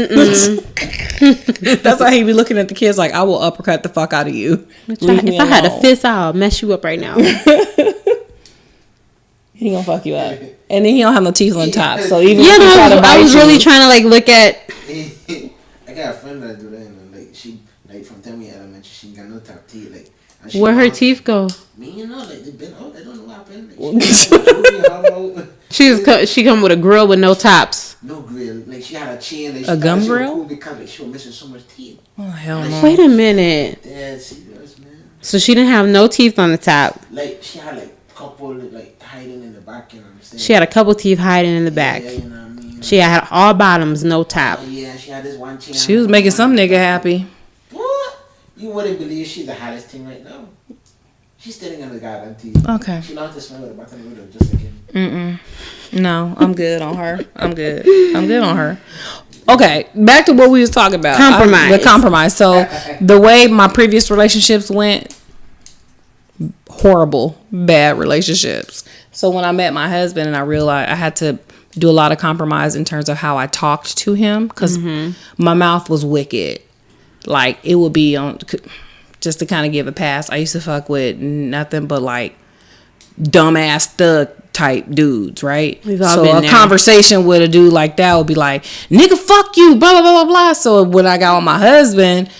That's why he be looking at the kids like, I will uppercut the fuck out of you. If I had a fist, I'll mess you up right now. He gonna fuck you up. And then he don't have no teeth on top. So even Yeah, if he no, try to I bite was really you, trying to like look at. I got a friend that do that, and like she, like from Tammy Elementary, she got no top teeth, like. Where her teeth go? Me, you know, like they been out. I don't know what happened. Like, She come with a grill with no tops. no grill. Like she had a chain. Like, A gum grill? Cool because like she was missing so much teeth. oh hell no. Wait a minute. Yeah, serious man. So she didn't have no teeth on the top. Like she had like couple like hiding in the back. You know what I'm saying? She had a couple teeth hiding in the back. Yeah, you know what I mean. She had all bottoms, no top. Oh, yeah, she had this one chain. She was making some nigga happy. What? You wouldn't believe she's the hottest thing right now. She's standing on the goddamn teeth. Okay. She knows to smell with the bottom of it just like him. No, I'm good on her. I'm good on her. Okay, back to what we was talking about. Compromise. The compromise. So the way my previous relationships went, horrible, bad relationships. So when I met my husband and I realized I had to do a lot of compromise in terms of how I talked to him, because my mouth was wicked. Like, it would be on, just to kind of give a pass, I used to fuck with nothing but like dumbass thug type dudes, right? So a conversation with a dude like that would be like, nigga, fuck you, blah, blah, blah, blah, blah. So when I got with my husband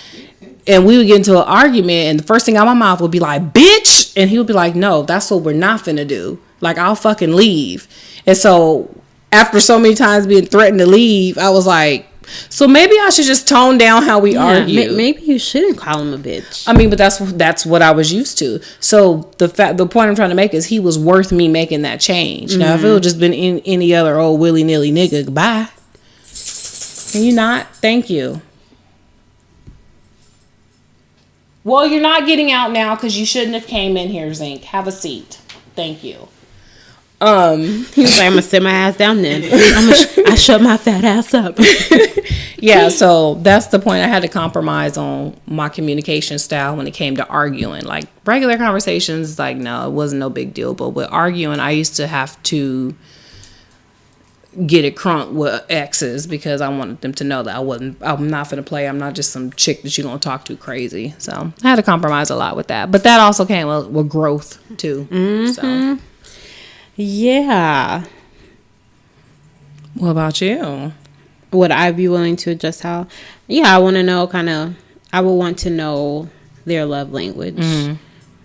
and we would get into an argument and the first thing out of my mouth would be like, bitch. And he would be like, no, that's what we're not finna do. Like, I'll fucking leave. And so after so many times being threatened to leave, I was like, so maybe I should just tone down how we argue. Maybe you shouldn't call him a bitch. I mean, but that's what I was used to. So the point I'm trying to make is he was worth me making that change. Now, if it would just been any other old willy-nilly nigga, goodbye. Can you not? Thank you. Well, you're not getting out now because you shouldn't have came in here, Zink. Have a seat. Thank you. He was like, I'm gonna sit my ass down then. I shut my fat ass up. Yeah, so that's the point. I had to compromise on my communication style when it came to arguing. Like, regular conversations, like, no, it wasn't no big deal. But with arguing, I used to have to get it crunk with exes because I wanted them to know that I'm not gonna play. I'm not just some chick that you're gonna talk to crazy. So I had to compromise a lot with that. But that also came with growth too. So. Yeah. What about you? Would I be willing to adjust how? Yeah, I want to know I would want to know their love language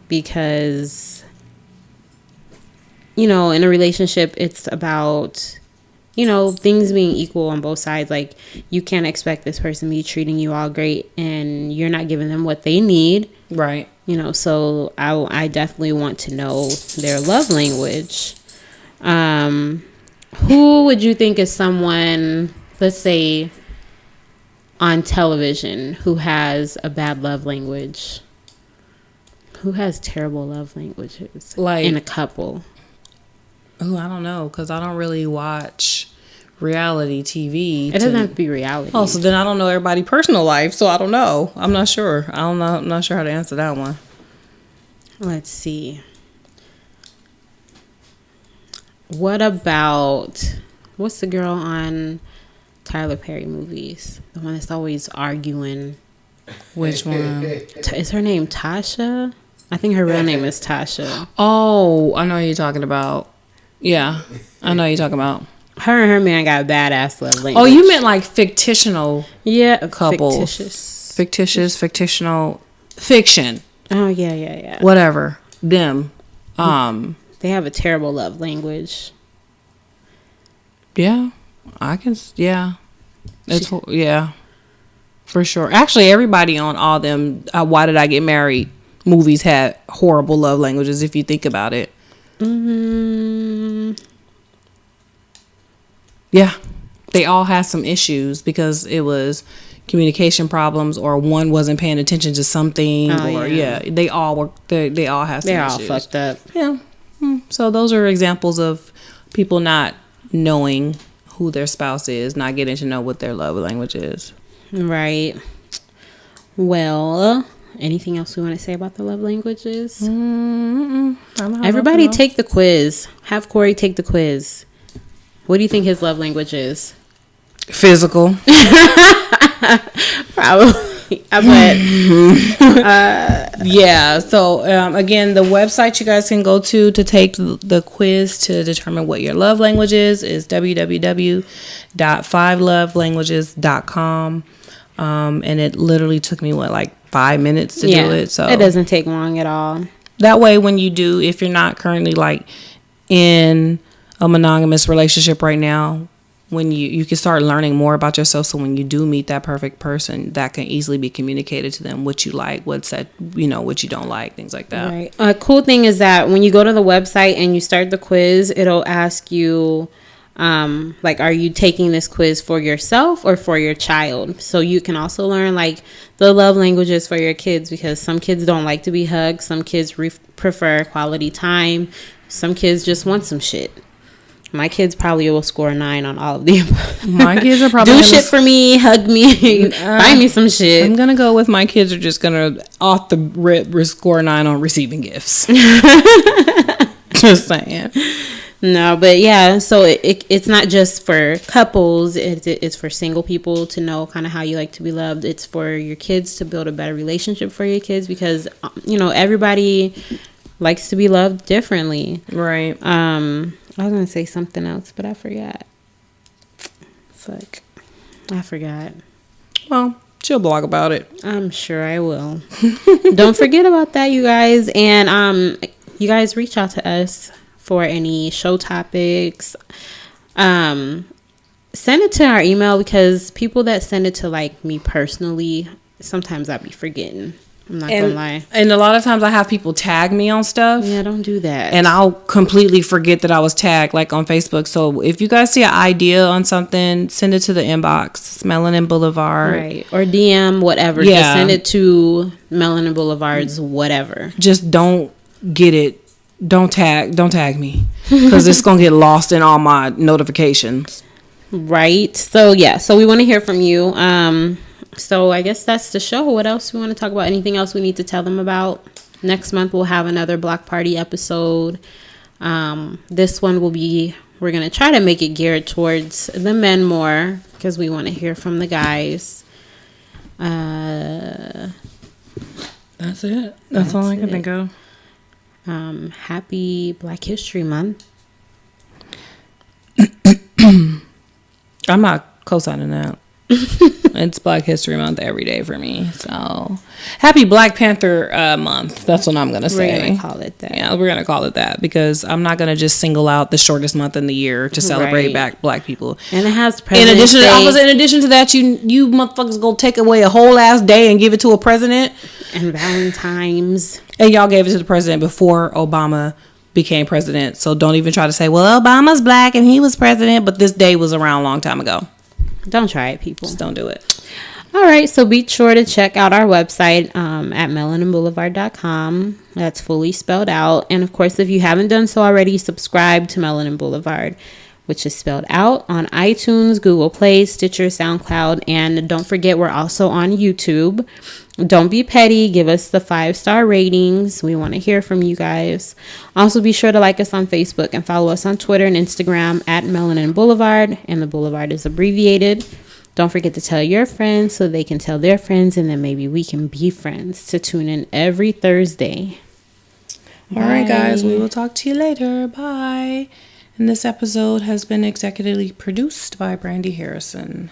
because, in a relationship, it's about, things being equal on both sides. Like, you can't expect this person to be treating you all great and you're not giving them what they need. Right. So I definitely want to know their love language. Who would you think is someone, let's say, on television who has a bad love language? Who has terrible love languages? Like, in a couple. Oh, I don't know, because I don't really watch reality TV. It doesn't have to be reality. Oh, so then I don't know everybody's personal life, so I don't know. I'm not sure. I'm not sure how to answer that one. Let's see. What about, what's the girl on Tyler Perry movies? The one that's always arguing. Which one? Is her name Tasha? I think her real name is Tasha. Oh, I know who you're talking about. Yeah, I know who you're talking about. Her and her man got badass love language. Oh, you meant like fictional? Yeah, couples. Fictional, fiction. Oh yeah. Whatever. Them. They have a terrible love language. Yeah, I can. Yeah, yeah, for sure. Actually, everybody on all them Why Did I Get Married movies had horrible love languages. If you think about it. Yeah, they all had some issues because it was communication problems, or one wasn't paying attention to something, they all were. They all had some issues. They're all fucked up. Yeah. So those are examples of people not knowing who their spouse is, not getting to know what their love language is. Right. Well, anything else we want to say about the love languages? Everybody take the quiz. Have Corey take the quiz. What do you think his love language is? Physical. Probably. I bet. Yeah. So again, the website you guys can go to take the quiz to determine what your love language is www.5lovelanguages.com. And it literally took me 5 minutes to do it. So it doesn't take long at all. That way, when you do, if you're not currently in a monogamous relationship right now, when you can start learning more about yourself, so when you do meet that perfect person, that can easily be communicated to them, what you like, what you don't like, things like that. Right. A cool thing is that when you go to the website and you start the quiz, it'll ask you are you taking this quiz for yourself or for your child? So you can also learn the love languages for your kids, because some kids don't like to be hugged, some kids prefer quality time, some kids just want some shit. My kids probably will score a 9 on all of them. My kids are probably do shit for me, hug me, buy me some shit. I'm gonna go with my kids are just gonna off the rip score a 9 on receiving gifts. Just saying. No, but yeah, so it's not just for couples. It's for single people to know kind of how you like to be loved. It's for your kids to build a better relationship for your kids because, everybody likes to be loved differently. Right. I was going to say something else, but I forgot. Fuck. I forgot. Well, she'll blog about it. I'm sure I will. Don't forget about that, you guys. And you guys reach out to us for any show topics. Send it to our email because people that send it to like me personally, sometimes I'll be forgetting. I'm not gonna lie. And a lot of times I have people tag me on stuff. Yeah, don't do that. And I'll completely forget that I was tagged, like on Facebook. So if you guys see an idea on something, send it to the inbox. It's Melanin Boulevard. Right. Or DM, whatever. Yeah. Just send it to Melanin Boulevard's whatever. Just don't get it. Don't tag me. Because it's going to get lost in all my notifications. Right. So, yeah. So we want to hear from you. So I guess that's the show. What else we want to talk about? Anything else we need to tell them about? Next month we'll have another block party episode. This one we're going to try to make it geared towards the men more because we want to hear from the guys. That's it. That's all I can think of. Happy Black History Month. I'm not co-signing that. It's Black History Month every day for me. So happy Black Panther month. That's what I'm gonna say. We're gonna call it that. Yeah, we're gonna call it that because I'm not gonna just single out the shortest month in the year to celebrate Black people. And it has in addition to that, you motherfuckers gonna take away a whole ass day and give it to a president and Valentine's. And y'all gave it to the president before Obama became president. So don't even try to say, well, Obama's black and he was president, but this day was around a long time ago. Don't try it, people. Just don't do it. All right, so be sure to check out our website at melaninboulevard.com. That's fully spelled out. And, of course, if you haven't done so already, subscribe to Melanin Boulevard, which is spelled out on iTunes, Google Play, Stitcher, SoundCloud. And don't forget, we're also on YouTube. Don't be petty. Give us the 5-star ratings. We want to hear from you guys. Also, be sure to like us on Facebook and follow us on Twitter and Instagram at Melanin Boulevard. And the Boulevard is abbreviated. Don't forget to tell your friends so they can tell their friends. And then maybe we can be friends to tune in every Thursday. All right, guys. We will talk to you later. Bye. And this episode has been executively produced by Brandy Harrison.